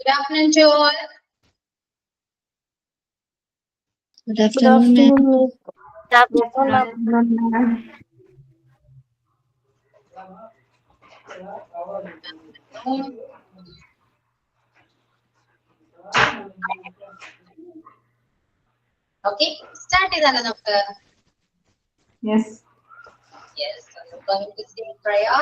Good afternoon to all. Good afternoon. Good afternoon, ma'am. Okay, start ചെയ്താലോ നമുക്ക്? Yes. Yes, so we're going to say prayer.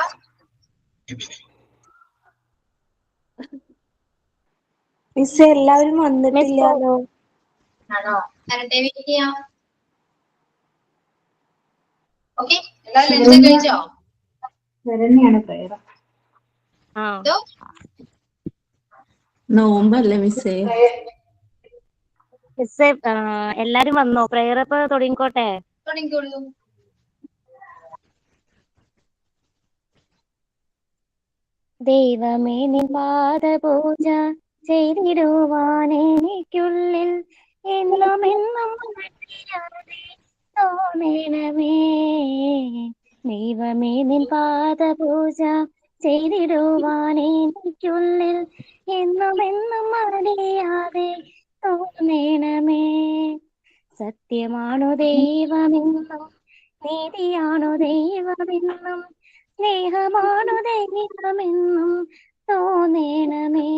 Miss, എല്ലാവരും വന്നിട്ടില്ലല്ലോ. ആണോ? വരട്ടെ, wait ചെയ്യാം. ഓക്കെ, എല്ലാവരും ലഞ്ച് കഴിച്ചോ? ശരണ്യാണ് പ്രയർ. എന്തോ? നോമ്പല്ലേ മിസ്സേ? മിസ്സേ, എല്ലാരും വന്നോ? പ്രയർ ഇപ്പൊ തുടങ്ങിക്കോട്ടെ? തുടങ്ങിക്കോളൂ. ദൈവമേ നിൻ പാദപൂജ ചെയ്തിടുവാനെനിക്കുള്ളിൽ എന്നും എന്നും തോന്നണമേ. ദൈവമേ നിൻ പാദപൂജ ചെയ്തിടുവാനെനിക്കുള്ളിൽ എന്നും എന്നും അറിയാതെ തോന്നണമേ. സത്യമാണു ദൈവമെന്നും നീതിയാണു ദൈവമെന്നും സ്നേഹമാണു ദൈവമെന്നും തോന്നണമേ.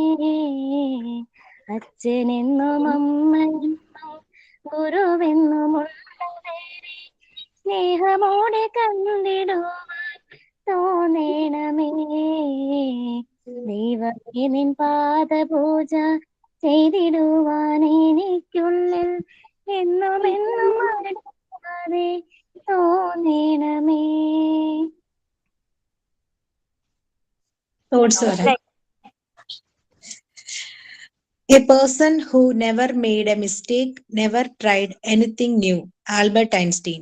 അച്ഛനെന്നും അമ്മയെന്നും ഗുരുവെന്നുമുള്ളവരെ സ്നേഹമോടെ കണ്ടിടുവാൻ തോന്നണമേ. ദൈവമേ നിൻ പാദപൂജ ചെയ്തിടുവാൻ എനിക്കുള്ളിൽ എന്നും എന്നും അറിയാതെ തോന്നണമേ. Thoughts വരാം. A person who never made a mistake, never tried anything new. Albert Einstein.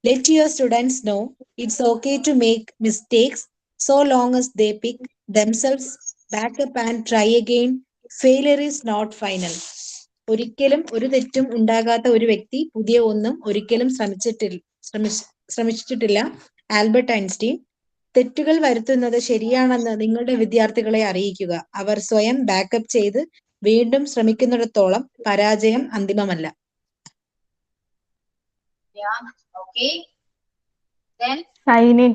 Let your students know it's okay to make mistakes so long as they pick themselves back up and try again. Failure is not final. ഒരിക്കലും ഒരു തെറ്റും ഉണ്ടാകാത്ത ഒരു വ്യക്തി പുതിയ ഒന്നും ഒരിക്കലും ശ്രമിച്ചിട്ടില്ല. Albert Einstein. തെറ്റുകൾ വരുത്തുന്നത് ശരിയാണെന്ന് നിങ്ങളുടെ വിദ്യാർത്ഥികളെ അറിയിക്കുക. അവർ സ്വയം ബാക്കപ്പ് ചെയ്ത് വീണ്ടും ശ്രമിക്കുന്നിടത്തോളം പരാജയം അന്തിമമല്ല. Yeah, okay. Then Sign in.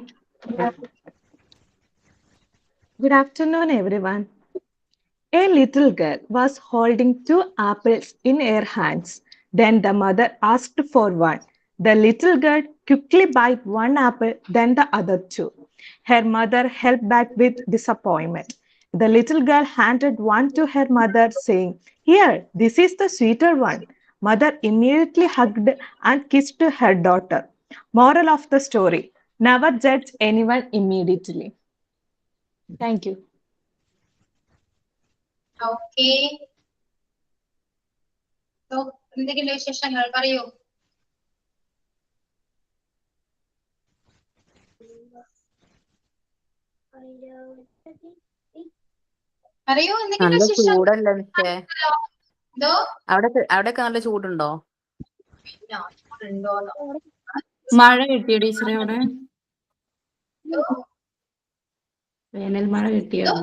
Good afternoon, everyone. A little girl was holding 2 apples in her hands. Then the mother asked for one. The little girl quickly bit one apple, then the other 2. Her mother held back with disappointment. The little girl handed one to her mother, saying, "Here, this is the sweeter one." Mother immediately hugged and kissed her daughter. Moral of the story: never judge anyone immediately. Thank you. okay. So എന്തൊക്കെയുണ്ട് വിശേഷങ്ങൾ? പറയൂ. പറയൂ, എന്തൊക്കെയുണ്ട് നല്ല വിശേഷം? ചൂടല്ലേ മിസ്സേ? എന്തോ? അവിടെയൊക്കെ നല്ല ചൂടുണ്ടോ? പിന്നെ ചൂടുണ്ടോന്നോ? മഴ കിട്ടിയോ ടീച്ചറെ അവിടെ? വേനൽ മഴ കിട്ടിയോ?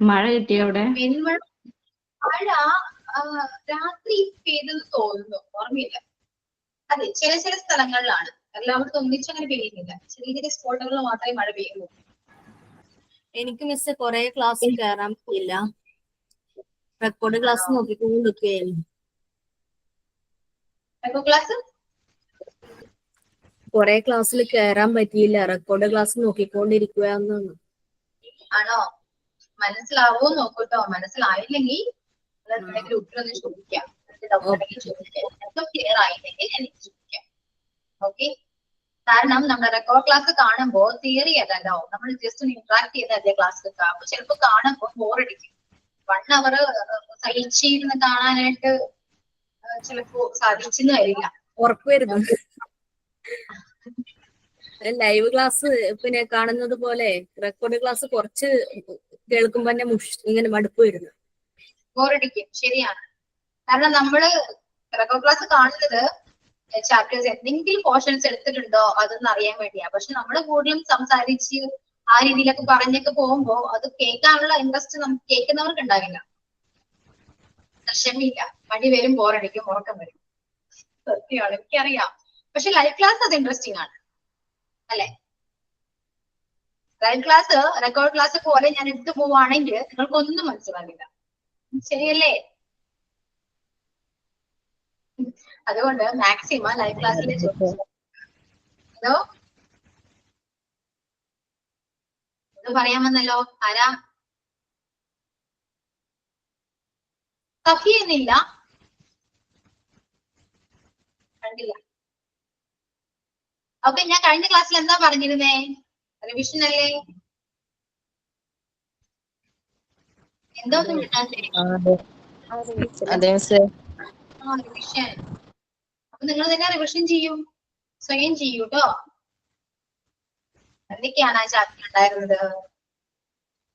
മഴ കിട്ടിയോ അവിടെ? മഴ രാത്രി പെയ്തെന്ന് തോന്നുന്നു, ഓർമ്മയില്ല. അതെ, ചില സ്ഥലങ്ങളിലാണ്, എല്ലാവർക്കും ഒന്നിച്ചങ്ങനെ പെയ്യുന്നില്ല. ചെറിയ ചെറിയ സ്പോട്ടുകളിൽ മാത്രമേ മഴ പെയ്യുള്ളൂ. എനിക്ക് മിസ് കൊറേ ക്ലാസ് കയറാൻ പറ്റില്ല. Record class നോക്കിക്കൊണ്ടിരിക്കുകയായിരുന്നു. ക്ലാസ് കൊറേ ക്ലാസ്സിൽ കയറാൻ പറ്റിയില്ല. റെക്കോർഡ് ക്ലാസ് നോക്കിക്കൊണ്ടിരിക്കുകയെന്ന്. ആണോ? മനസ്സിലാവോ നോക്കൂട്ടോ. മനസ്സിലായില്ലെങ്കിൽ ഗ്രൂപ്പിലൊന്ന് ചോദിക്കാം. ക്ലിയർ ആയില്ലെങ്കിൽ എനിക്ക് ചോദിക്കാം. ഓക്കെ, കാരണം നമ്മുടെ റെക്കോർഡ് ക്ലാസ് കാണുമ്പോൾ തിയറി അല്ലല്ലോ, നമ്മൾ ജസ്റ്റ് ഒന്ന് ഇന്ററാക്ട് ചെയ്തല്ലേ ക്ലാസ് എടുക്കുക. അപ്പൊ ചിലപ്പോൾ കാണുമ്പോൾ ബോറടിക്കും. 1 hour സഹിച്ചിരുന്ന് കാണാനായിട്ട് ചിലപ്പോ സാധിച്ചെന്ന് വരില്ല. ഉറപ്പുവരുന്നു. ലൈവ് ക്ലാസ് പിന്നെ കാണുന്നത് പോലെ റെക്കോർഡ് ക്ലാസ് കുറച്ച് കേൾക്കുമ്പോ തന്നെ ഇങ്ങനെ മടുപ്പ് വരുന്നു, ബോറടിക്കും. ശരിയാണ്. കാരണം നമ്മള് റെക്കോർഡ് ക്ലാസ് കാണുന്നത് ചാപ്റ്റേഴ്സ് എന്തെങ്കിലും പോർഷൻസ് എടുത്തിട്ടുണ്ടോ അതൊന്നും അറിയാൻ വേണ്ടിയാ. പക്ഷെ നമ്മള് കൂടുതലും സംസാരിച്ച് ആ രീതിയിലൊക്കെ പറഞ്ഞൊക്കെ പോകുമ്പോ അത് കേൾക്കാനുള്ള ഇൻട്രസ്റ്റ് നമുക്ക് കേൾക്കുന്നവർക്ക് ഉണ്ടാവില്ല. ക്ഷമില്ല, മടി വരും, ബോറടിക്കും, ഉറക്കം വരും. സത്യമാണ്, എനിക്കറിയാം. പക്ഷെ ലൈവ് ക്ലാസ് അത് ഇൻട്രസ്റ്റിംഗ് ആണ് അല്ലെ? ലൈവ് ക്ലാസ് റെക്കോർഡ് ക്ലാസ് പോലെ ഞാൻ എടുത്തു പോവാണെങ്കിൽ നിങ്ങൾക്കൊന്നും മനസ്സിലാവില്ല. ശരിയല്ലേ? അതുകൊണ്ട് മാക്സിമം ലൈവ് ക്ലാസ്സിൽ ഹലോ ഇത് പറയാമെന്നല്ലോ. ആരാ? സഫി എന്നില്ല, കണ്ടില്ല. ഓക്കെ, ഞാൻ കഴിഞ്ഞ ക്ലാസ്സിൽ എന്താ പറഞ്ഞിരുന്നേ? റിവിഷൻ അല്ലേ? എന്തോ റിവിഷൻ. അപ്പൊ നിങ്ങൾ തന്നെ റിവിഷൻ ചെയ്യൂ, സ്വയം ചെയ്യൂ കേട്ടോ. എന്തൊക്കെയാണ് ആ ചാപ്റ്റർ ഉണ്ടായിരുന്നത്?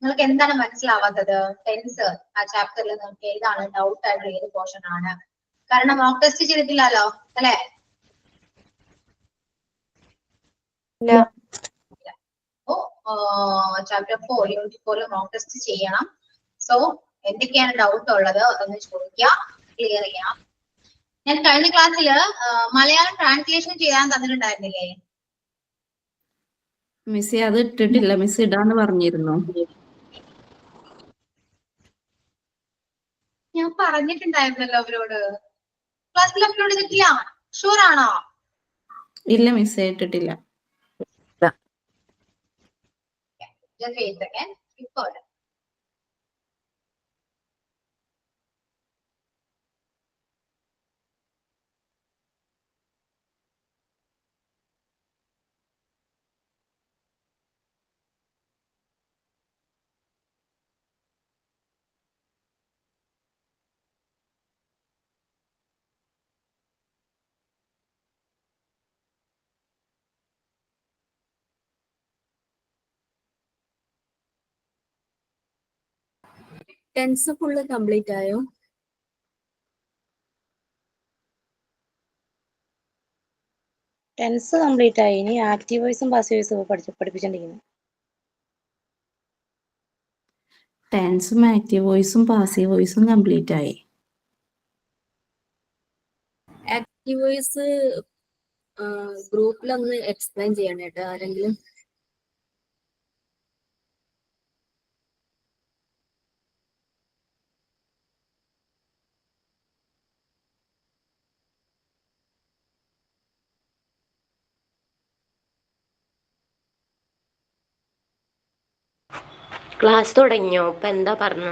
നിങ്ങൾക്ക് എന്താണ് മനസ്സിലാവാത്തത്? ടെൻസ് ആ ചാപ്റ്ററിൽ നിങ്ങൾക്ക് ഏതാണ് ഡൗട്ട് ആയിട്ടുള്ള ഏത് പോർഷൻ ആണ്? കാരണം മോക്ക് ടെസ്റ്റ് ചെയ്തിട്ടില്ലല്ലോ അല്ലെ? ചാപ്റ്റർ 4 യൂണിറ്റ് 4 മോക്ക് ടെസ്റ്റ് ചെയ്യണം. സോ എന്തൊക്കെയാണ് ഡൗട്ട് ഉള്ളത് എന്ന് ചോദിക്കുക, ക്ലിയർ ചെയ്യാം. ഞാൻ കഴിഞ്ഞ ക്ലാസ്സിൽ മലയാളം ട്രാൻസ്ലേഷൻ ചെയ്യാൻ തന്നിട്ടുണ്ടായിരുന്നില്ലേ? മിസ്സി അത് ഇട്ടിട്ടില്ല, മിസ് ഇടാന്ന് പറഞ്ഞിരുന്നു. ഞാൻ പറഞ്ഞിട്ടുണ്ടായിരുന്നല്ലോ അവരോട്. ക്ലാസ്സിൽ അപ്ലോഡ് ചെയ്തിട്ടില്ല? ഷുവർ ആണോ? ഇല്ല മിസ്സേ, ഇട്ടിട്ടില്ല. Just wait a second. Before. Tense full complete ആയോ? ടെൻസ് കംപ്ലീറ്റ് ആയി. ഇനി ആക്റ്റീവ് വോയിസും പാസീവ് വോയിസും പഠിപ്പിച്ചിരിക്കുന്നു. ടെൻസും ആക്റ്റീവ് വോയിസും പാസീവ് വോയിസും കംപ്ലീറ്റ് ആയി. ആക്റ്റീവ് വോയിസ് ഗ്രൂപ്പിലൊന്ന് എക്സ്പ്ലെയിൻ ചെയ്യണം കേട്ടോ ആരെങ്കിലും. ക്ലാസ് തുടങ്ങിയോ? ഇപ്പൊ എന്താ പറഞ്ഞ?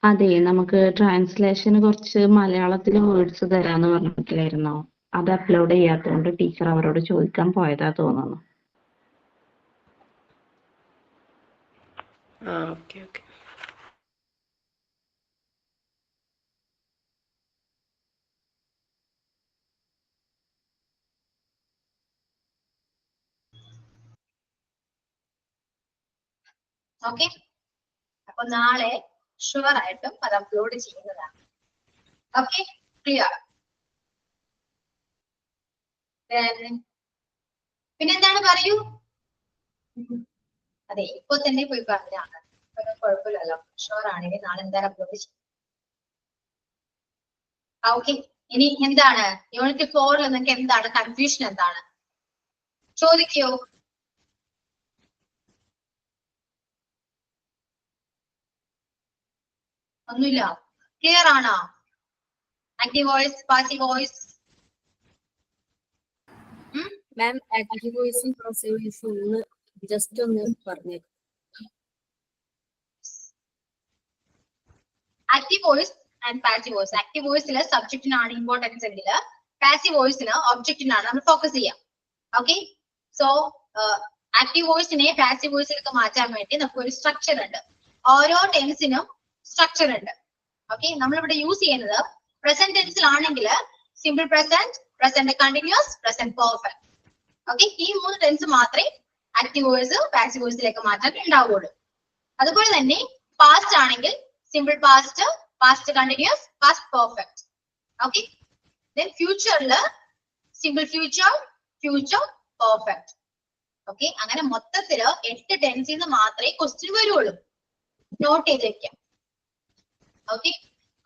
അതെ, നമുക്ക് ട്രാൻസ്ലേഷന് കുറച്ച് മലയാളത്തിൽ വേർഡ്സ് തരാന്ന് പറഞ്ഞിട്ടില്ലായിരുന്നോ? അത് അപ്ലോഡ് ചെയ്യാത്തതുകൊണ്ട് ടീച്ചർ അവരോട് ചോദിക്കാൻ പോയതാ തോന്നുന്നു. ഓക്കെ. ഓക്കെ, അപ്പൊ നാളെ ഷുവർ ആയിട്ടും അത് അപ്ലോഡ് ചെയ്യുന്നതാണ്. Okay, clear? പിന്നെന്താണ് പറയൂ? അതെ, ഇപ്പൊ തന്നെ പോയി പറഞ്ഞാണ്, കുഴപ്പമില്ലല്ലോ. ഷുവർ ആണെങ്കിൽ നാളെ എന്തായാലും അപ്ലോഡ് ചെയ്യും. ഓക്കെ, ഇനി എന്താണ് യൂണിറ്റ് 4 നിങ്ങൾക്ക് എന്താണ് കൺഫ്യൂഷൻ? എന്താണ് ചോദിക്കോ? ഒന്നുമില്ല, ക്ലിയർ ആണോ? Active voice, passive voice. Ma'am active വോയിസും പാസീവ് വോയിസും ഒന്ന് ജസ്റ്റ് ഒന്ന് പറഞ്ഞേക്കും. Active voice and passive voice. Active വോയിസില് സബ്ജക്റ്റിനാണ് ഇമ്പോർട്ടൻസ് എങ്കിൽ പാസീവ് വോയിസിന് ഒബ്ജക്റ്റിനാണ് നമ്മൾ ഫോക്കസ് ചെയ്യാം. ഓക്കെ, സോ ആക്റ്റീവ് വോയിസിനെ പാസീവ് വോയിസിലേക്ക് മാറ്റാൻ വേണ്ടി നമുക്ക് ഒരു സ്ട്രക്ചർ ഉണ്ട്. ഓരോ ടെൻസിനും സ്ട്രക്ചർ ഉണ്ട്. ഓക്കെ, നമ്മളിവിടെ യൂസ് ചെയ്യുന്നത് പ്രസന്റ് ടെൻസിലാണെങ്കിൽ simple present, present continuous, present perfect. Okay, ഈ 3 ടെൻസ് മാത്രമേ ആക്റ്റീവ് വോയിസ് പാസീവ് വോയിസിലേക്ക് മാറ്റാൻ ഉണ്ടാവുകയുള്ളൂ. അതുപോലെ തന്നെ പാസ്റ്റ് ആണെങ്കിൽ simple past, past continuous, past perfect. Okay. Then ഫ്യൂച്ചറില് simple future, future perfect. Okay, അങ്ങനെ മൊത്തത്തില് 8 ടെൻസിൽ നിന്ന് മാത്രമേ ക്വസ്റ്റ്യൻ വരുള്ളൂ. നോട്ട് ചെയ്ത് വെക്കാം. ഓക്കെ,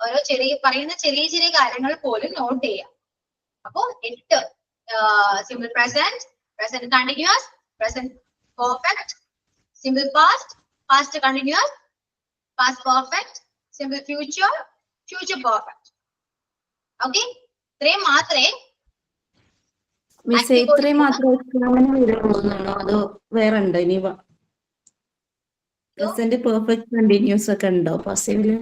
ഓരോ പറയുന്ന ചെറിയ ചെറിയ കാര്യങ്ങൾ പോലും നോട്ട് ചെയ്യാം. അപ്പോ 8 simple present, present continuous, present perfect, simple past, past continuous, past perfect, simple future, future perfect. Okay, ഇത്രയും മാത്രമേ മിസ് ഇത്രയും മാത്രമേ എക്സാമിന് വരുള്ളൂ അതോ വേറെ ഉണ്ടോ ഇനി? പ്രസന്റ് പെർഫെക്റ്റ് കണ്ടിന്യൂസ് ഒക്കെ ഉണ്ടോ പാസീവില്?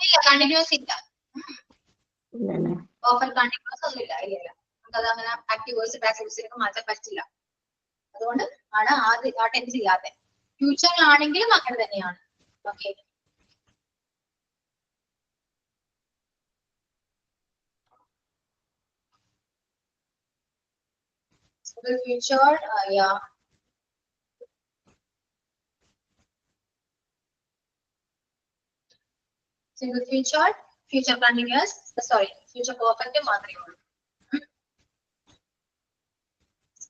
ഇല്ല, കണ്ടിന്യൂസ് ഇല്ല. ഇല്ലല്ലേ? പെർഫെക്റ്റ് കണ്ടിന്യൂസ് ഒന്നും ഇല്ല. ഇല്ല, നമുക്കത് അങ്ങനെ ആക്റ്റീവ് വോയിസ് പാസീവ് വോയിസിലേക്ക് മാറ്റാൻ പറ്റില്ല. അതുകൊണ്ട് ആണ് ആ ടെൻസ് ഇല്ലാതെ. ഫ്യൂച്ചറിലാണെങ്കിലും അങ്ങനെ തന്നെയാണ്. Okay, simple future, yeah. Simple future, future continuous, sorry, future perfect മാത്രമേ ഉള്ളൂ.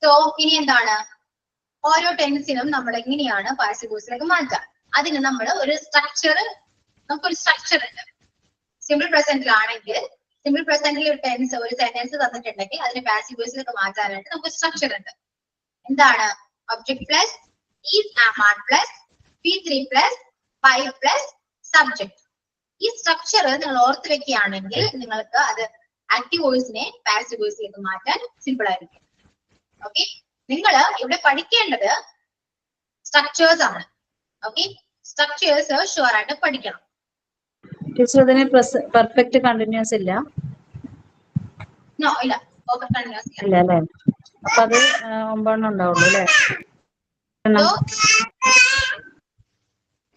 സോ ഇനി എന്താണ്, ഓരോ ടെൻസിനും നമ്മൾ എങ്ങനെയാണ് പാസീവ് വോയിസിലേക്ക് മാറ്റാം? അതിന് നമ്മൾ ഒരു സ്ട്രക്ചർ, നമുക്കൊരു സ്ട്രക്ചർ ഉണ്ട്. സിമ്പിൾ പ്രസന്റിലാണെങ്കിൽ സിമ്പിൾ പ്രസന്റിൽ ഒരു സെന്റൻസ് തന്നിട്ടുണ്ടെങ്കിൽ അതിനെ പാസീവ് വോയിസിലേക്ക് മാറ്റാനായിട്ട് നമുക്ക് സ്ട്രക്ചർ ഉണ്ട്. എന്താണ്? Object plus is, am are plus P3 plus 5 plus subject. ഈ സ്ട്രക്ചർ നിങ്ങൾ ഓർത്ത് വെക്കുകയാണെങ്കിൽ നിങ്ങൾക്ക് അത് ആക്റ്റീവ് വോയിസിനെ പാസീവ് വോയിസിലേക്ക് മാറ്റാൻ സിമ്പിൾ ആയിരിക്കും. ഓക്കെ, നിങ്ങൾ ഇവിടെ പഠിക്കേണ്ടത് സ്ട്രക്ചേഴ്സ് ആണ്. ഓക്കെ, സ്ട്രക്ചേഴ്സ് ഷുവർ ആയിട്ട് പഠിക്കണം. പെർഫെക്റ്റ് കണ്ടിന്യൂസ് ഇല്ല? നോ, ഇല്ല, പെർഫെക്റ്റ് കണ്ടിന്യൂസ് ഇല്ല അല്ലേ? അപ്പൊ അത് 9 ഉണ്ടാവുള്ളൂ അല്ലേ?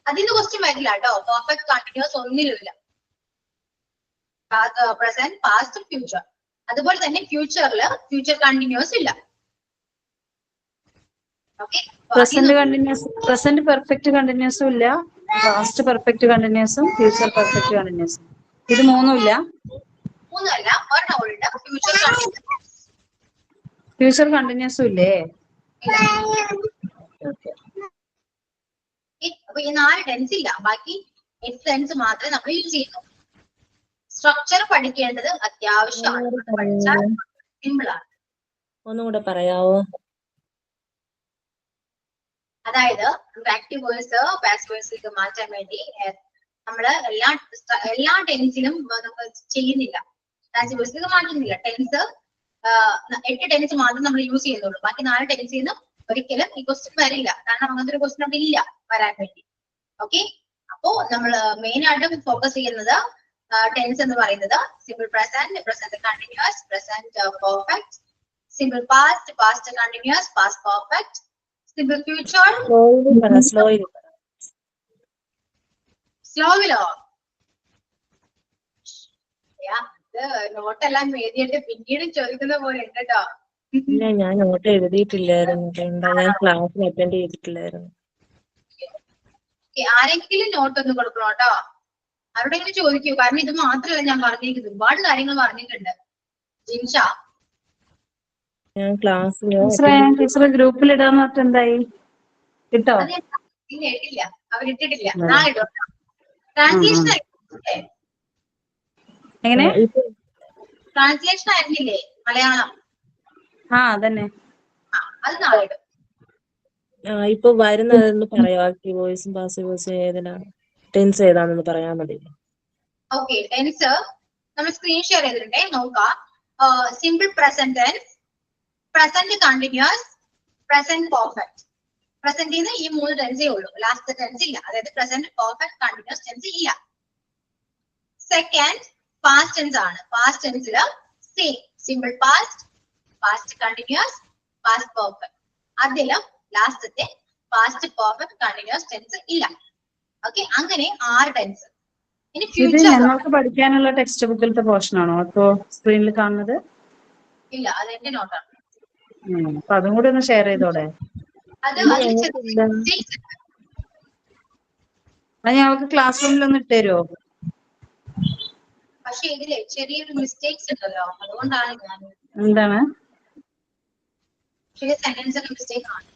അതിന് ക്വസ്റ്റ്യൻ വരില്ല കേട്ടോ. പെർഫെക്റ്റ് കണ്ടിന്യൂസ് ഒന്നിലുമില്ല. Present, past, future. അതുപോലെ തന്നെ ഫ്യൂച്ചറിൽ ഫ്യൂച്ചർ കണ്ടിന്യൂസ് ഇല്ല. ഓക്കെ, പ്രസന്റ് പെർഫെക്റ്റ് കണ്ടിന്യൂസും ഇല്ല, പാസ്റ്റ് പെർഫെക്റ്റ് കണ്ടിന്യൂസും ഫ്യൂച്ചർ പെർഫെക്റ്റ് കണ്ടിന്യൂസും, ഇത് മൂന്നും ഇല്ല. മൂന്നല്ല, ഒരെണ്ണമുണ്ട്. ഫ്യൂച്ചർ കണ്ടിന്യൂസും ഇല്ലേ? അപ്പൊ ഈ 4 ടെൻസ് ഇല്ല, ബാക്കി 8 ടെൻസ് മാത്രമേ നമ്മൾ യൂസ് ചെയ്യുന്നു. സ്ട്രക്ചർ പഠിക്കേണ്ടത് അത്യാവശ്യമാണ്. പഠിച്ചാൽ സിമ്പിൾ ആണ്. ഒന്നും കൂടെ പറയാവോ? അതായത് ആക്റ്റീവ് വോയിസ് പാസീവ് വോയിസിലേക്ക് മാറ്റാൻ വേണ്ടി നമ്മള് എല്ലാ ടെൻസിലും നമ്മൾ ചെയ്യുന്നില്ല, പാസീവ് വോയിസിലേക്ക് മാറ്റുന്നില്ല. 8 ടെൻസ് മാത്രം നമ്മൾ യൂസ് ചെയ്യുന്നുള്ളൂ. ബാക്കി 4 ടെൻസിൽ നിന്നും ഒരിക്കലും ഈ ക്വസ്റ്റ്യൻ വരില്ല. കാരണം അങ്ങനത്തെ ഒരു ക്വസ്റ്റ്യൻ അവിടെ ഇല്ല വരാൻ വേണ്ടി. ഓക്കെ, അപ്പോ നമ്മൾ മെയിൻ ആയിട്ടും ഫോക്കസ് ചെയ്യുന്നത് ടെൻസ് എന്ന് പറയുന്നത് simple present, present continuous, present perfect, simple past, past continuous, past perfect, simple future. സ്ലോവിലോ? നോട്ടെല്ലാം എഴുതിയിട്ട് പിന്നീട് ചോദിക്കുന്ന പോലെ ഉണ്ട് കേട്ടോ. ഇല്ല, ഞാൻ നോട്ട് എഴുതിയിട്ടില്ലായിരുന്നു. ഞാൻ ക്ലാസ്സിൽ അറ്റൻഡ് ചെയ്തിട്ടില്ലായിരുന്നു. ആരെങ്കിലും നോട്ട് ഒന്ന് കൊടുക്കണം കേട്ടോ. ആരോടെങ്കിലും ചോദിക്കൂ. കാരണം ഇത് മാത്രമല്ല ഞാൻ പറഞ്ഞിരിക്കുന്നത്, ഒരുപാട് കാര്യങ്ങൾ പറഞ്ഞിട്ടുണ്ട്. ജിൻഷ, ഞാൻ ക്ലാസ്സിൽ ഗ്രൂപ്പിൽ ഇടാന്ന് പറഞ്ഞിട്ട് എന്തായി? കിട്ടോ? ഇല്ല, ഇട്ടില്ല, അവരിട്ടിട്ടില്ല. നാളെ ഇട്ടോ. ട്രാൻസ്ലേഷൻ എങ്ങനെ? ട്രാൻസ്ലേഷൻ ആയിരുന്നില്ലേ മലയാളം? അതന്നെ, അത് നാളെ ഇടും. ഇപ്പൊ വരുന്നതെന്ന് പറയാം. ആക്റ്റീവ് വോയിസും പാസീവ് വോയിസും ഏതിനാണ്, ടെൻസ് ഏതാണെന്ന് പറയാൻ മതി. ഓക്കെ, ടെൻസ് നമ്മൾ സ്ക്രീൻ ഷെയർ ചെയ്തിട്ടുണ്ടേ, നോക്കാം. Simple present tense, present continuous, present perfect. പ്രസന്റിന് ഈ 3 ടെൻസേ ഉള്ളൂ, ലാസ്റ്റ് ടെൻസ് ഇല്ല. അതായത് പ്രസന്റ് പെർഫെക്റ്റ് കണ്ടിന്യൂസ് ടെൻസ് ഇല്ല. സെക്കൻഡ് പാസ്റ്റ് ടെൻസ് ആണ്. പാസ്റ്റ് ടെൻസില് same simple past, past continuous, past perfect. അതിലും ലാസ്റ്റത്തെ പാസ്റ്റ് പെർഫെക്റ്റ് കണ്ടിന്യൂസ് ടെൻസ് ഇല്ല. ഓക്കെ, അങ്ങനെ 6 ടെൻസ്. ഇനി ഫ്യൂച്ചർ ഞങ്ങൾക്ക് പഠിക്കാനുള്ള ടെക്സ്റ്റ് ബുക്കിലത്തെ പോർഷൻ ആണോ അപ്പോ സ്ക്രീനിൽ കാണുന്നത്? ഇല്ല, അത് എന്റെ നോട്ടാണ്. അപ്പൊ അതും കൂടി ഒന്ന് ഷെയർ ചെയ്തോടെ? അത് ഞങ്ങൾക്ക് ക്ലാസ് റൂമിൽ ഒന്ന് ഇട്ടുതരുമോ? പക്ഷെ ഇതില് ചെറിയൊരു മിസ്റ്റേക്സ് ഉണ്ടല്ലോ, അതുകൊണ്ടാണ് ഞാൻ എന്താണ്? ചെറിയ സെന്റൻസിൽ മിസ്റ്റേക്ക് ആണ്.